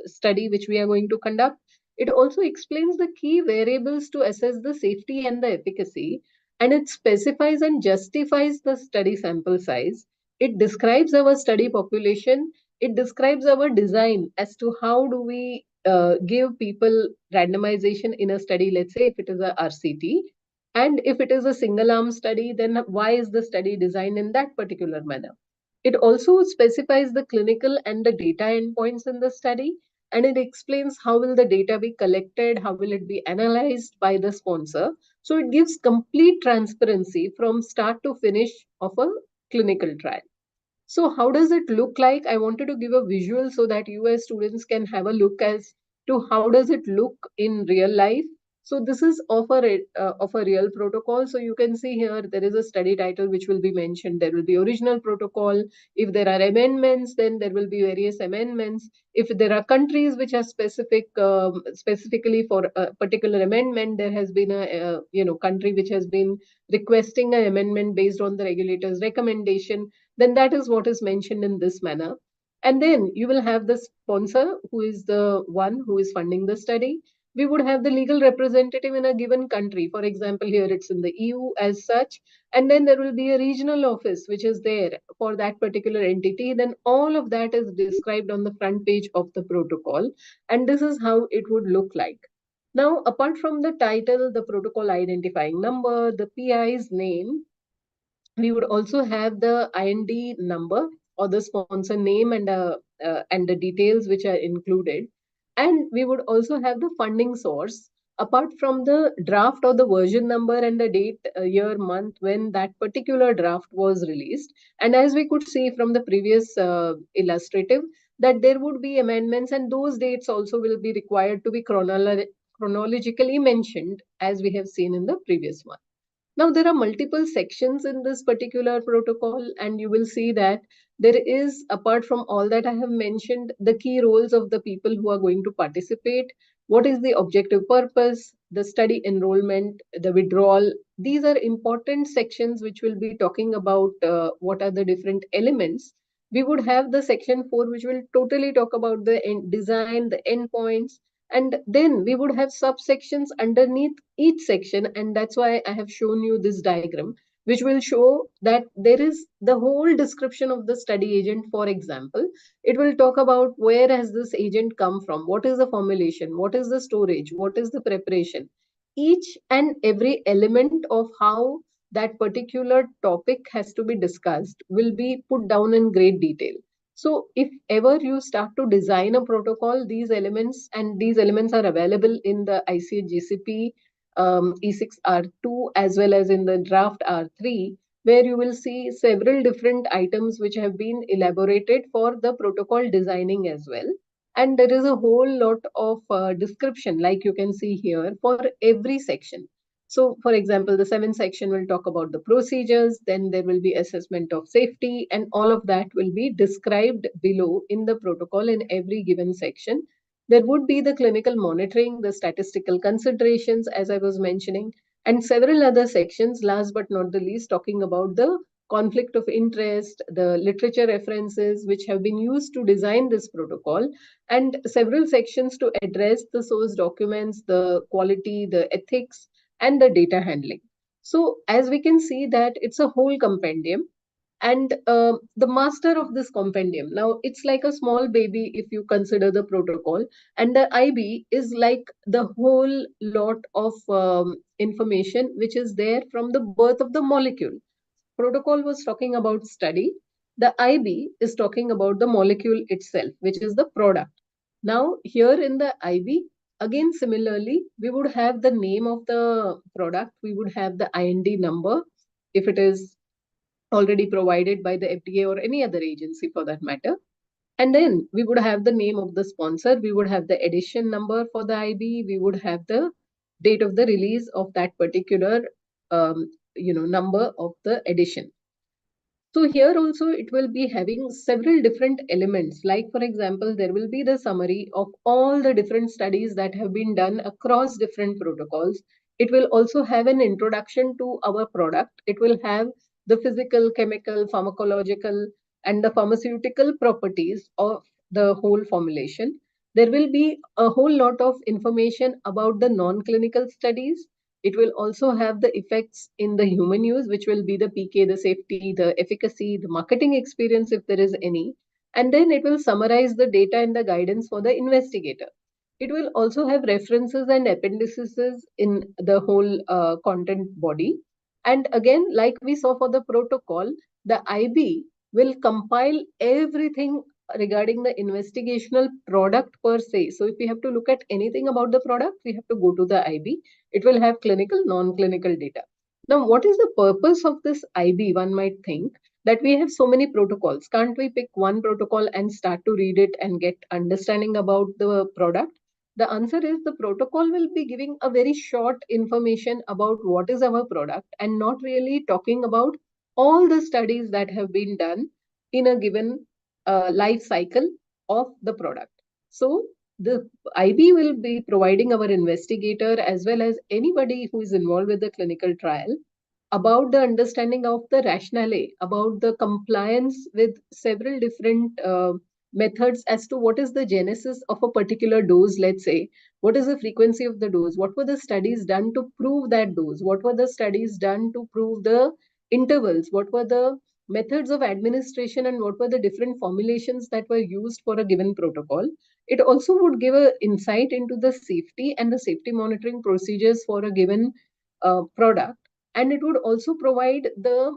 study which we are going to conduct. It also explains the key variables to assess the safety and the efficacy, and it specifies and justifies the study sample size. It describes our study population. It describes our design as to how do we give people randomization in a study, let's say if it is a RCT, and if it is a single arm study, then why is the study designed in that particular manner? It also specifies the clinical and the data endpoints in the study, and it explains how will the data be collected, how will it be analyzed by the sponsor. So it gives complete transparency from start to finish of a clinical trial. So how does it look like? I wanted to give a visual so that you as students can have a look as to how does it look in real life. So this is of a real protocol. So you can see here there is a study title which will be mentioned. There will be original protocol. If there are amendments, then there will be various amendments. If there are countries which are specifically for a particular amendment, there has been a country which has been requesting an amendment based on the regulator's recommendation, then that is what is mentioned in this manner. And then you will have the sponsor, who is the one who is funding the study. We would have the legal representative in a given country. For example, here it's in the EU as such. And then there will be a regional office which is there for that particular entity. Then all of that is described on the front page of the protocol. And this is how it would look like. Now, apart from the title, the protocol identifying number, the PI's name, we would also have the IND number or the sponsor name and the details which are included. And we would also have the funding source, apart from the draft or the version number and the date, year, month when that particular draft was released. And as we could see from the previous illustrative, that there would be amendments, and those dates also will be required to be chronologically mentioned, as we have seen in the previous one. Now, there are multiple sections in this particular protocol, and you will see that there is, apart from all that I have mentioned, the key roles of the people who are going to participate. What is the objective purpose, the study enrollment, the withdrawal? These are important sections which will be talking about what are the different elements. We would have the section 4, which will totally talk about the design, the endpoints, and then we would have subsections underneath each section, and that's why I have shown you this diagram, which will show that there is the whole description of the study agent. For example, it will talk about where has this agent come from, what is the formulation, what is the storage, what is the preparation. Each and every element of how that particular topic has to be discussed will be put down in great detail. So if ever you start to design a protocol, these elements are available in the ICH GCP E6R2 as well as in the draft R3, where you will see several different items which have been elaborated for the protocol designing as well. And there is a whole lot of description, like you can see here, for every section. So, for example, the 7th section will talk about the procedures, then there will be assessment of safety, and all of that will be described below in the protocol in every given section. There would be the clinical monitoring, the statistical considerations, as I was mentioning, and several other sections, last but not the least, talking about the conflict of interest, the literature references which have been used to design this protocol, and several sections to address the source documents, the quality, the ethics, and the data handling. So as we can see that it's a whole compendium, and the master of this compendium, now it's like a small baby if you consider the protocol, and the IB is like the whole lot of information which is there from the birth of the molecule. Protocol was talking about study. The IB is talking about the molecule itself, which is the product. Now, here in the IB, again, similarly, we would have the name of the product, we would have the IND number, if it is already provided by the FDA or any other agency for that matter. And then we would have the name of the sponsor, we would have the edition number for the IB, we would have the date of the release of that particular number of the edition. So here also it will be having several different elements. Like for example, there will be the summary of all the different studies that have been done across different protocols. It will also have an introduction to our product. It will have the physical, chemical, pharmacological, and the pharmaceutical properties of the whole formulation. There will be a whole lot of information about the non-clinical studies. It will also have the effects in the human use, which will be the PK, the safety, the efficacy, the marketing experience, if there is any. And then it will summarize the data and the guidance for the investigator. It will also have references and appendices in the whole content body. And again, like we saw for the protocol, the IB will compile everything regarding the investigational product per se. So if we have to look at anything about the product, we have to go to the IB. It will have clinical, non-clinical data. Now, what is the purpose of this IB? One might think that we have so many protocols. Can't we pick one protocol and start to read it and get understanding about the product? The answer is the protocol will be giving a very short information about what is our product and not really talking about all the studies that have been done in a given life cycle of the product. So the IB will be providing our investigator as well as anybody who is involved with the clinical trial about the understanding of the rationale, about the compliance with several different methods as to what is the genesis of a particular dose, let's say, what is the frequency of the dose, what were the studies done to prove that dose, what were the studies done to prove the intervals, what were the methods of administration, and what were the different formulations that were used for a given protocol. It also would give an insight into the safety and the safety monitoring procedures for a given product, and it would also provide the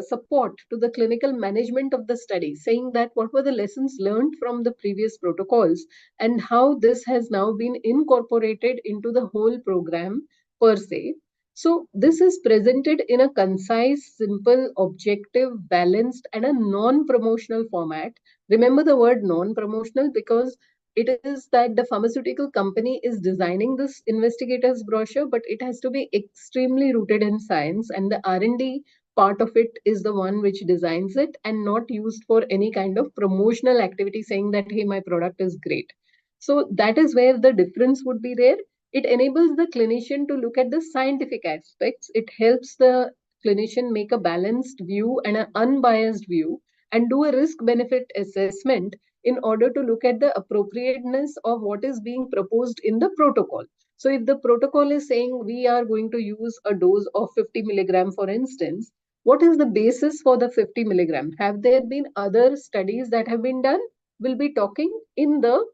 support to the clinical management of the study, saying that what were the lessons learned from the previous protocols and how this has now been incorporated into the whole program per se. So this is presented in a concise, simple, objective, balanced, and a non-promotional format. Remember the word non-promotional because it is that the pharmaceutical company is designing this investigator's brochure, but it has to be extremely rooted in science, and the R&D part of it is the one which designs it and not used for any kind of promotional activity saying that, hey, my product is great. So that is where the difference would be there. It enables the clinician to look at the scientific aspects. It helps the clinician make a balanced view and an unbiased view and do a risk benefit assessment in order to look at the appropriateness of what is being proposed in the protocol. So if the protocol is saying we are going to use a dose of 50 milligram, for instance, what is the basis for the 50 milligram? Have there been other studies that have been done? We'll be talking in the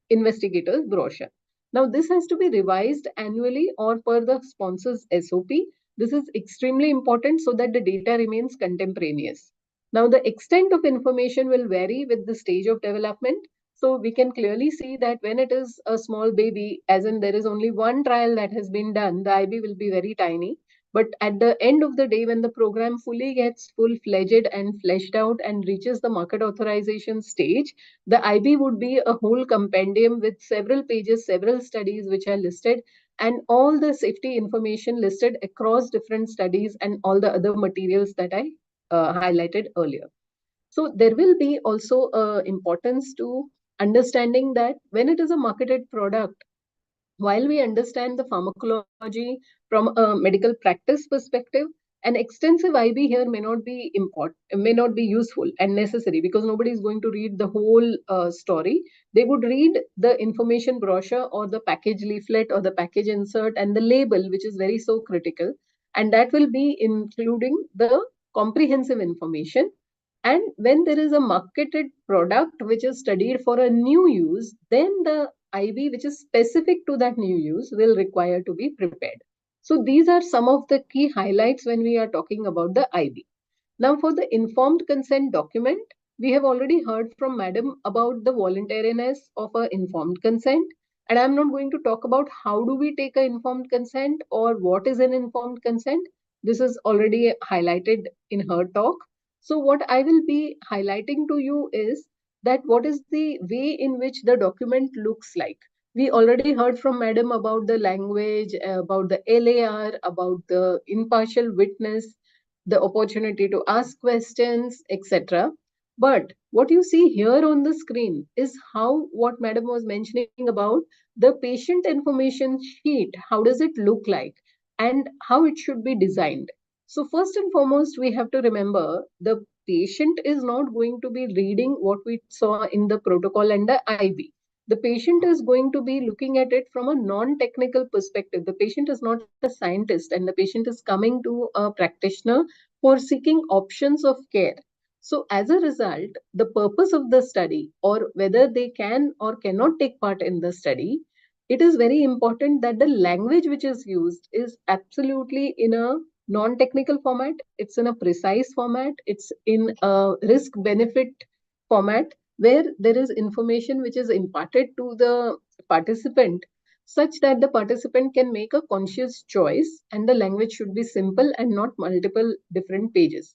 investigator's brochure. Now, this has to be revised annually or per the sponsor's SOP. This is extremely important so that the data remains contemporaneous. Now, the extent of information will vary with the stage of development. So we can clearly see that when it is a small baby, as in there is only one trial that has been done, the IB will be very tiny. But at the end of the day, when the program fully gets full-fledged and fleshed out and reaches the market authorization stage, the IB would be a whole compendium with several pages, several studies which are listed, and all the safety information listed across different studies and all the other materials that I highlighted earlier. So there will be also importance to understanding that when it is a marketed product, while we understand the pharmacology from a medical practice perspective, an extensive IB here may not be important, may not be useful and necessary because nobody is going to read the whole story. They would read the information brochure or the package leaflet or the package insert and the label, which is very so critical. And that will be including the comprehensive information. And when there is a marketed product which is studied for a new use, then the IB, which is specific to that new use, will require to be prepared. So these are some of the key highlights when we are talking about the IB. Now, for the informed consent document, we have already heard from Madam about the voluntariness of an informed consent. And I'm not going to talk about how do we take an informed consent or what is an informed consent. This is already highlighted in her talk. So what I will be highlighting to you is that what is the way in which the document looks like. We already heard from Madam about the language, about the LAR, about the impartial witness, the opportunity to ask questions, etc. But what you see here on the screen is how what Madam was mentioning about the patient information sheet. How does it look like and how it should be designed? So first and foremost, we have to remember the patient is not going to be reading what we saw in the protocol and the IB. The patient is going to be looking at it from a non-technical perspective. The patient is not a scientist and the patient is coming to a practitioner for seeking options of care. So as a result, the purpose of the study or whether they can or cannot take part in the study, it is very important that the language which is used is absolutely in a non-technical format, it's in a precise format, it's in a risk-benefit format where there is information which is imparted to the participant such that the participant can make a conscious choice and the language should be simple and not multiple different pages.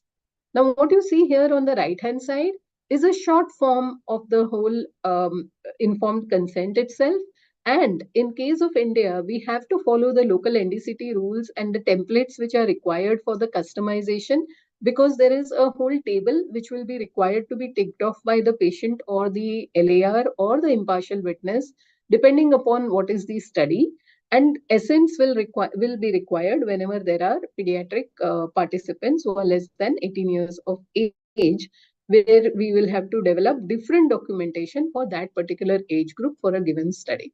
Now, what you see here on the right-hand side is a short form of the whole informed consent itself. And in case of India, we have to follow the local NDCT rules and the templates which are required for the customization because there is a whole table which will be required to be ticked off by the patient or the LAR or the impartial witness, depending upon what is the study. And essence will be required whenever there are pediatric participants who are less than 18 years of age, where we will have to develop different documentation for that particular age group for a given study.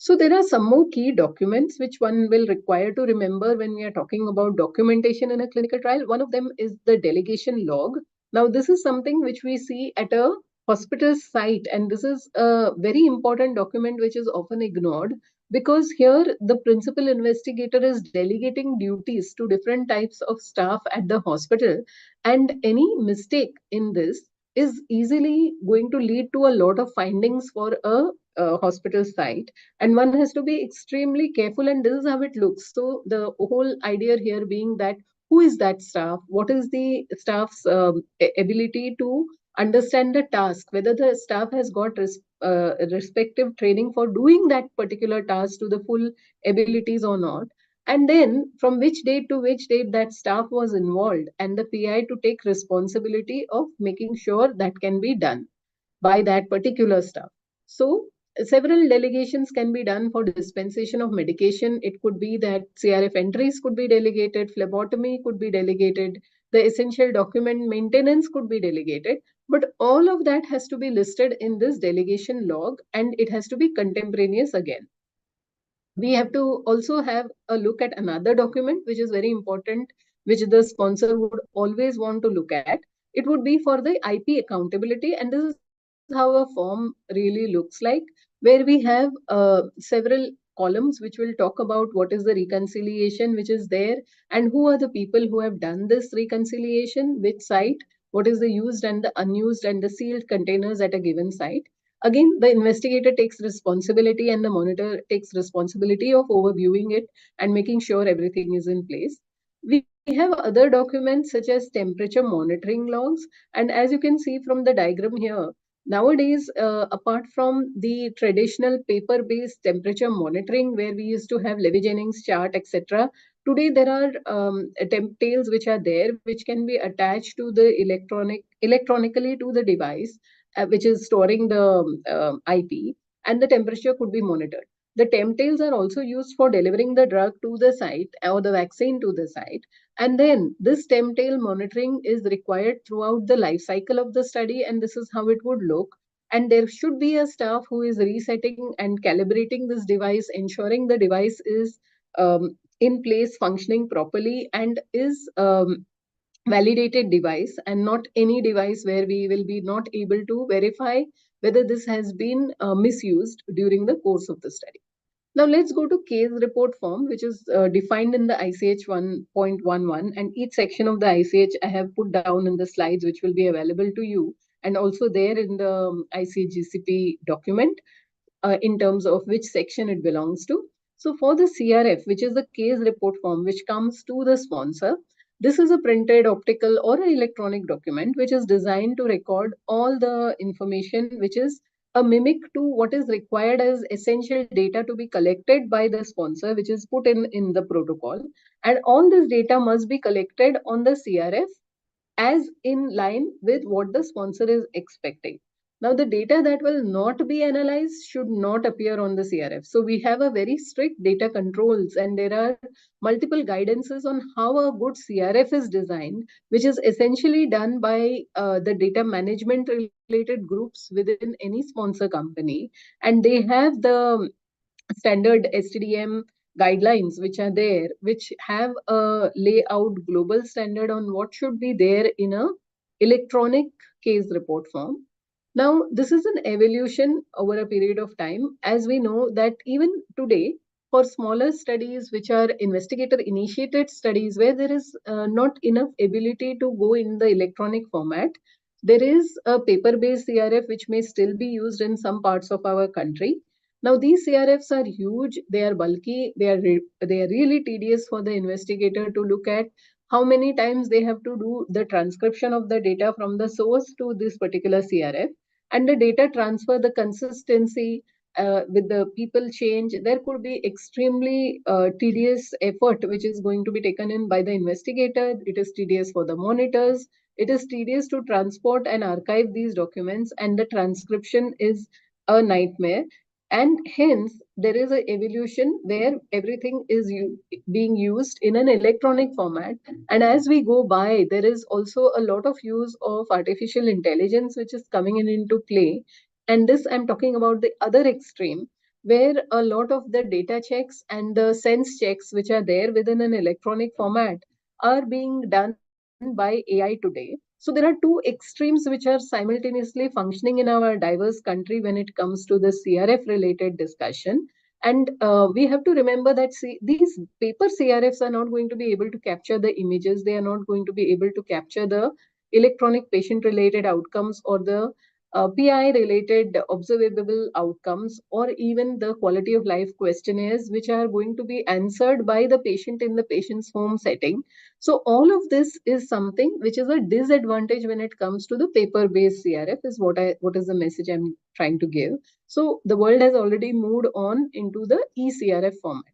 So there are some more key documents which one will require to remember when we are talking about documentation in a clinical trial. One of them is the delegation log. Now, this is something which we see at a hospital site, and this is a very important document which is often ignored because here the principal investigator is delegating duties to different types of staff at the hospital, and any mistake in this is easily going to lead to a lot of findings for a hospital site, and one has to be extremely careful, and this is how it looks. So the whole idea here being that who is that staff, what is the staff's ability to understand the task, whether the staff has got respective training for doing that particular task to the full abilities or not, and then from which date to which date that staff was involved, and the PI to take responsibility of making sure that can be done by that particular staff. So several delegations can be done for dispensation of medication. It could be that CRF entries could be delegated, phlebotomy could be delegated, the essential document maintenance could be delegated, but all of that has to be listed in this delegation log, and it has to be contemporaneous again. We have to also have a look at another document which is very important, which the sponsor would always want to look at. It would be for the IP accountability, and this is how a form really looks like, where we have several columns which will talk about what is the reconciliation which is there, and who are the people who have done this reconciliation, which site, what is the used and the unused and the sealed containers at a given site. Again, the investigator takes responsibility and the monitor takes responsibility of overviewing it and making sure everything is in place. We have other documents such as temperature monitoring logs. And as you can see from the diagram here, nowadays, apart from the traditional paper-based temperature monitoring where we used to have Levy Jennings chart, etc., today there are temp tails which are there, which can be attached to the electronically to the device, which is storing the IP, and the temperature could be monitored. The temp tails are also used for delivering the drug to the site or the vaccine to the site. And then this temp tail monitoring is required throughout the life cycle of the study, and this is how it would look. And there should be a staff who is resetting and calibrating this device, ensuring the device is in place, functioning properly, and is validated device, and not any device where we will be not able to verify whether this has been misused during the course of the study. Now let's go to case report form, which is defined in the ICH 1.11, and each section of the ICH I have put down in the slides, which will be available to you, and also there in the ICH GCP document, in terms of which section it belongs to. So for the CRF, which is the case report form, which comes to the sponsor, this is a printed optical or an electronic document which is designed to record all the information which is a mimic to what is required as essential data to be collected by the sponsor, which is put in the protocol. And all this data must be collected on the CRF as in line with what the sponsor is expecting. Now, the data that will not be analyzed should not appear on the CRF. So we have a very strict data controls, and there are multiple guidances on how a good CRF is designed, which is essentially done by the data management related groups within any sponsor company. And they have the standard STDM guidelines which are there, which have a layout global standard on what should be there in a electronic case report form. Now, this is an evolution over a period of time, as we know that even today, for smaller studies which are investigator initiated studies where there is not enough ability to go in the electronic format, there is a paper based CRF which may still be used in some parts of our country. Now, these CRFs are huge, they are bulky, they are really tedious for the investigator to look at how many times they have to do the transcription of the data from the source to this particular CRF, and the data transfer, the consistency with the people change. There could be extremely tedious effort which is going to be taken in by the investigator. It is tedious for the monitors. It is tedious to transport and archive these documents, and the transcription is a nightmare. And hence, there is an evolution where everything is being used in an electronic format. And as we go by, there is also a lot of use of artificial intelligence, which is coming into play. And this, I'm talking about the other extreme, where a lot of the data checks and the sense checks, which are there within an electronic format, are being done by AI today. So there are two extremes which are simultaneously functioning in our diverse country when it comes to the CRF related discussion. And we have to remember that these paper CRFs are not going to be able to capture the images. They are not going to be able to capture the electronic patient related outcomes or the PI-related observable outcomes, or even the quality of life questionnaires, which are going to be answered by the patient in the patient's home setting. So all of this is something which is a disadvantage when it comes to the paper-based CRF, is what is the message I'm trying to give. So the world has already moved on into the eCRF format.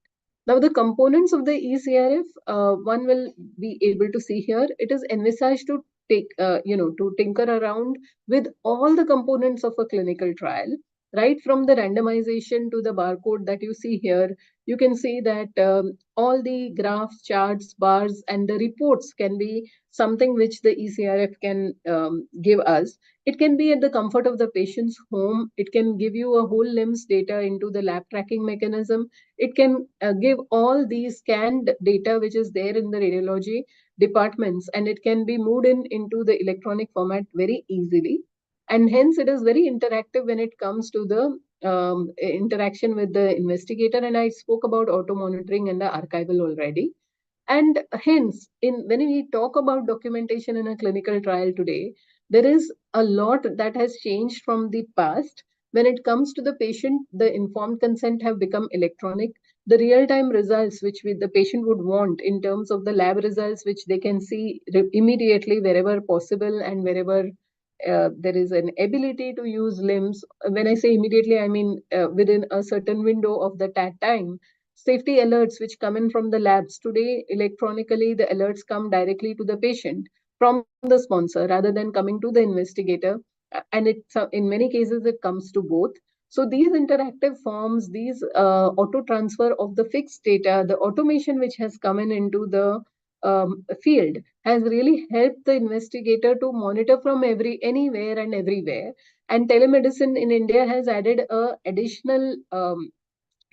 Now, the components of the eCRF, one will be able to see here. It is envisaged to to tinker around with all the components of a clinical trial, right from the randomization to the barcode that you see here. You can see that all the graphs, charts, bars, and the reports can be something which the eCRF can give us. It can be at the comfort of the patient's home. It can give you a whole limbs data into the lab tracking mechanism. It can give all these scanned data which is there in the radiology departments, and it can be moved into the electronic format very easily. And hence it is very interactive when it comes to the interaction with the investigator. And I spoke about auto monitoring and the archival already. And hence, when we talk about documentation in a clinical trial today, there is a lot that has changed from the past. When it comes to the patient, the informed consent have become electronic. The real-time results which the patient would want in terms of the lab results, which they can see immediately wherever possible and wherever there is an ability to use limbs. When I say immediately, I mean within a certain window of the time. Safety alerts which come in from the labs today, electronically, the alerts come directly to the patient from the sponsor rather than coming to the investigator. And in many cases, it comes to both. So these interactive forms, these auto transfer of the fixed data, the automation which has come in into the field has really helped the investigator to monitor from anywhere and everywhere. And telemedicine in India has added a additional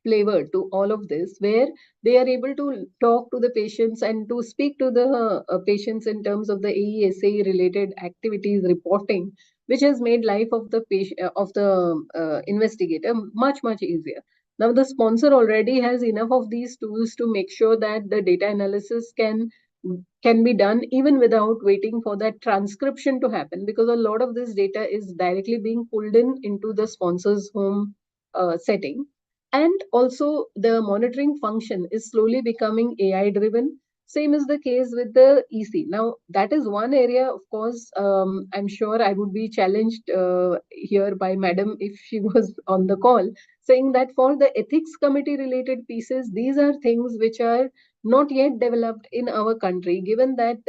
flavor to all of this, where they are able to talk to the patients and to speak to the patients in terms of the AESA related activities reporting, which has made life of the patient of the investigator much easier. Now the sponsor already has enough of these tools to make sure that the data analysis can be done even without waiting for that transcription to happen, because a lot of this data is directly being pulled into the sponsor's home setting. And also the monitoring function is slowly becoming AI driven. Same is the case with the EC. Now, that is one area, of course, I'm sure I would be challenged here by Madam if she was on the call, saying that for the ethics committee related pieces, these are things which are not yet developed in our country, given that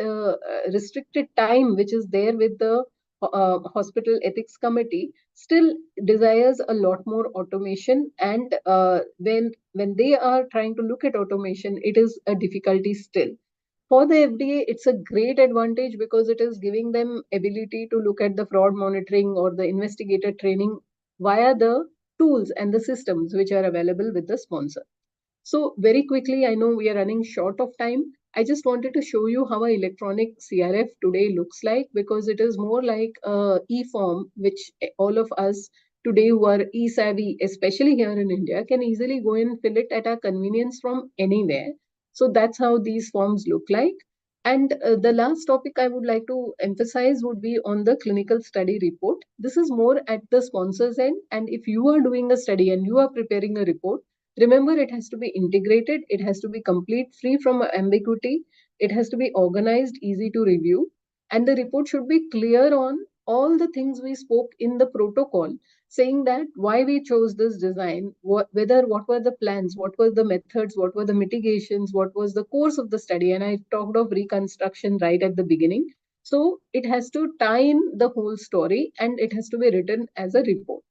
restricted time which is there with the hospital ethics committee still desires a lot more automation. And when they are trying to look at automation, it is a difficulty still. For the FDA, it's a great advantage because it is giving them ability to look at the fraud monitoring or the investigator training via the tools and the systems which are available with the sponsor. So very quickly, I know we are running short of time. I just wanted to show you how an electronic CRF today looks like, because it is more like a e-form, which all of us today who are e-savvy, especially here in India, can easily go and fill it at our convenience from anywhere. So that's how these forms look like. And the last topic I would like to emphasize would be on the clinical study report. This is more at the sponsor's end. And if you are doing a study and you are preparing a report, remember, it has to be integrated, it has to be complete, free from ambiguity, it has to be organized, easy to review, and the report should be clear on all the things we spoke in the protocol, saying that why we chose this design, what were the plans, what were the methods, what were the mitigations, what was the course of the study. And I talked of reconstruction right at the beginning. So it has to tie in the whole story and it has to be written as a report.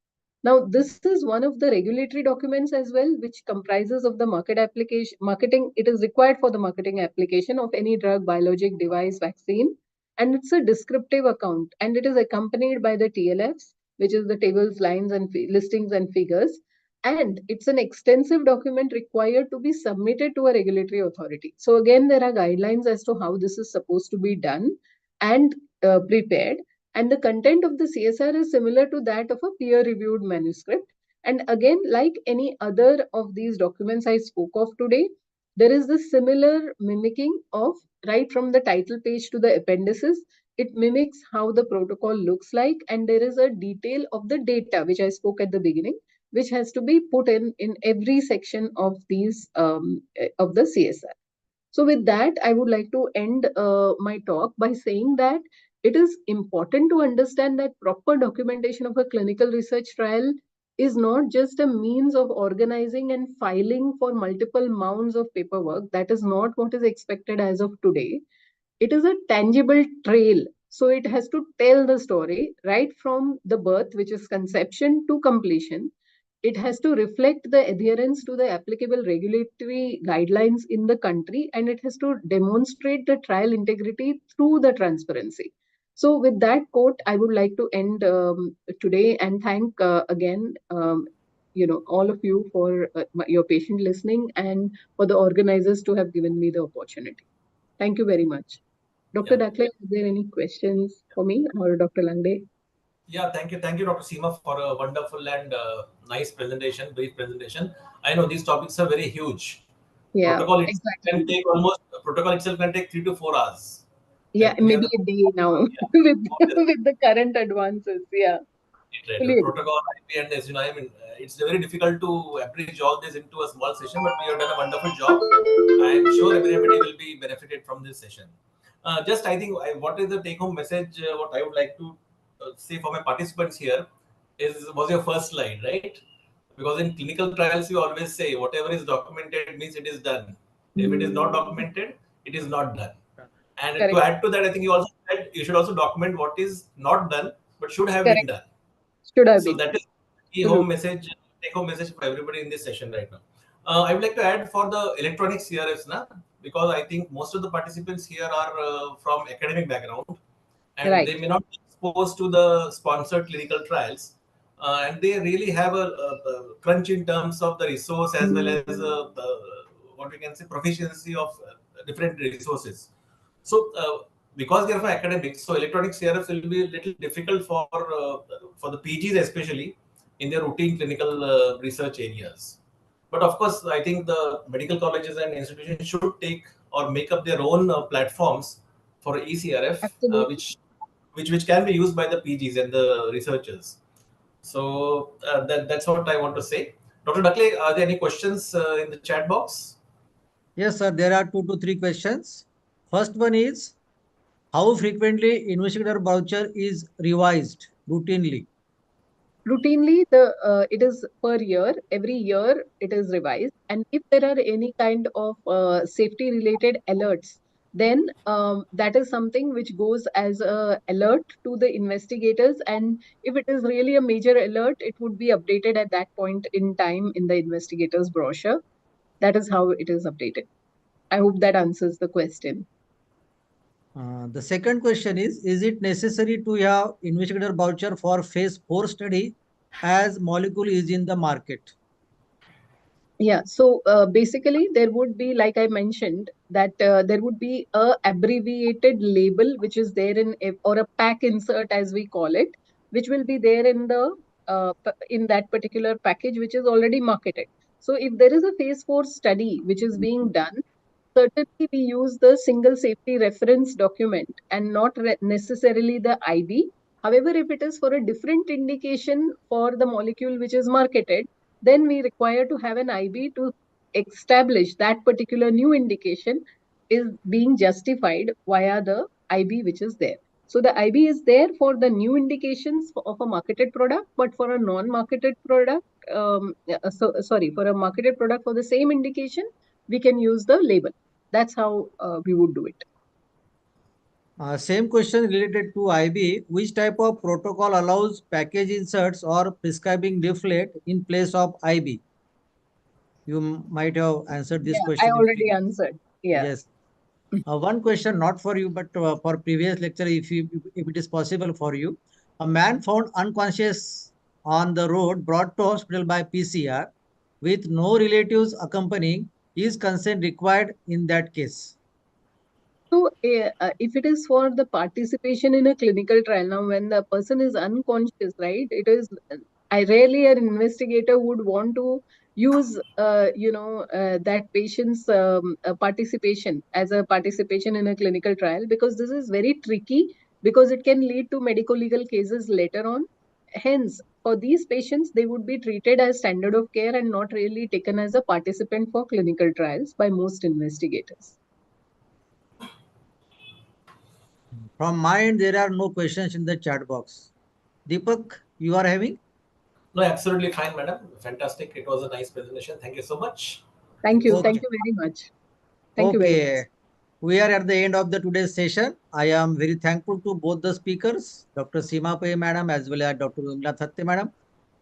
Now, this is one of the regulatory documents as well, which comprises of the marketing. It is required for the marketing application of any drug, biologic device, vaccine. And it's a descriptive account, and it is accompanied by the TLFs, which is the tables, lines, and listings and figures. And it's an extensive document required to be submitted to a regulatory authority. So again, there are guidelines as to how this is supposed to be done and prepared. And the content of the CSR is similar to that of a peer-reviewed manuscript. And again, like any other of these documents I spoke of today, there is the similar mimicking of right from the title page to the appendices. It mimics how the protocol looks like, and there is a detail of the data, which I spoke at the beginning, which has to be put in every section of these of the CSR. So, with that, I would like to end my talk by saying that it is important to understand that proper documentation of a clinical research trial is not just a means of organizing and filing for multiple mounds of paperwork. That is not what is expected as of today. It is a tangible trail. So, it has to tell the story right from the birth, which is conception, to completion. It has to reflect the adherence to the applicable regulatory guidelines in the country, and it has to demonstrate the trial integrity through the transparency. So, with that quote, I would like to end today and thank again, all of you for your patient listening and for the organizers to have given me the opportunity. Thank you very much. Dr. Yeah. Dakle, are there any questions for me or Dr. Langde? Yeah, thank you, Dr. Seema, for a wonderful and nice presentation, brief presentation. I know these topics are very huge. Yeah, Protocol itself can exactly. take almost protocol itself can take 3 to 4 hours, Yeah, and we have maybe the a day now yeah, with more than with the current advances. Yeah, right. fully With agree. protocol, IP, and as you know, I mean, it's very difficult to abridge all this into a small session, but we have done a wonderful job. I am sure everybody will be benefited from this session. Just, I think, what is the take-home message? What I would like to say for my participants here was your first slide, right? Because in clinical trials, we always say whatever is documented means it is done. If it is not documented, it is not done. And to Correct, add to that, I think you also said you should also document what is not done but should have been correct. done. Should have So been. that is key home Absolutely. message, take home message for everybody in this session right now. I would like to add for the electronic CRFs now, because I think most of the participants here are from academic background, and Right. they may not be exposed to the sponsored clinical trials, and they really have a crunch in terms of the resource as well as what we can say proficiency of different resources. So, because they are from academics, so electronic CRFs will be a little difficult for the PGs, especially in their routine clinical research areas. But of course, I think the medical colleges and institutions should take or make up their own platforms for eCRF, Absolutely. which can be used by the PGs and the researchers. So that's what I want to say. Dr. Dakle, are there any questions in the chat box? Yes, sir. There are 2 to 3 questions. First one is, how frequently investigator voucher is revised routinely? Routinely, the it is per year. Every year it is revised, and if there are any kind of safety related alerts, then that is something which goes as a alert to the investigators. And if it is really a major alert, it would be updated at that point in time in the investigators brochure. That is how it is updated. I hope that answers the question. The second question is it necessary to have investigator voucher for phase 4 study as molecule is in the market? Yeah, so basically, there would be, like I mentioned, that there would be a abbreviated label which is there or a pack insert as we call it, which will be there in the in that particular package which is already marketed. So if there is a phase 4 study which is being done, certainly we use the single safety reference document and not necessarily the IB. However, if it is for a different indication for the molecule which is marketed, then we require to have an IB to establish that particular new indication is being justified via the IB which is there. So the IB is there for the new indications of a marketed product, but for a non-marketed product, for a marketed product for the same indication, we can use the label. That's how we would do it. Same question related to IB. Which type of protocol allows package inserts or prescribing leaflet in place of IB? You might have answered this Yeah, I question in already previous. answered. Yeah. Yes. One question not for you, but for previous lecture, if it is possible for you. A man found unconscious on the road, brought to hospital by PCR, with no relatives accompanying. Is consent required in that case? So, if it is for the participation in a clinical trial, now when the person is unconscious, right, it is, I rarely an investigator would want to use, that patient's participation as a participation in a clinical trial, because this is very tricky because it can lead to medico-legal cases later on. Hence, for these patients, they would be treated as standard of care and not really taken as a participant for clinical trials by most investigators. From my end, there are no questions in the chat box. Deepak, you are having? No, absolutely fine, madam. Fantastic. It was a nice presentation. Thank you so much. Thank you. Okay. Thank you very much. Thank you very much. Okay. We are at the end of the today's session. I am very thankful to both the speakers, Dr. Seema Pai madam as well as Dr. Urmila Thatte madam,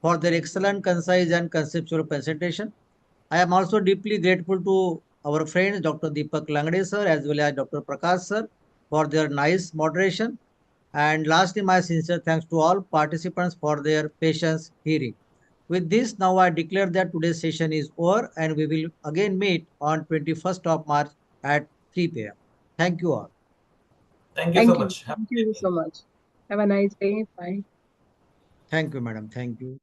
for their excellent, concise and conceptual presentation. I am also deeply grateful to our friends, Dr. Deepak Langde sir as well as Dr. Prakash sir, for their nice moderation. And lastly, my sincere thanks to all participants for their patience hearing. With this, now I declare that today's session is over and we will again meet on 21st of March at 3 p.m. Thank you all. Thank you so Thank you. much. Have a Thank great you day. so much. Have a nice day. Bye. Thank you, madam. Thank you.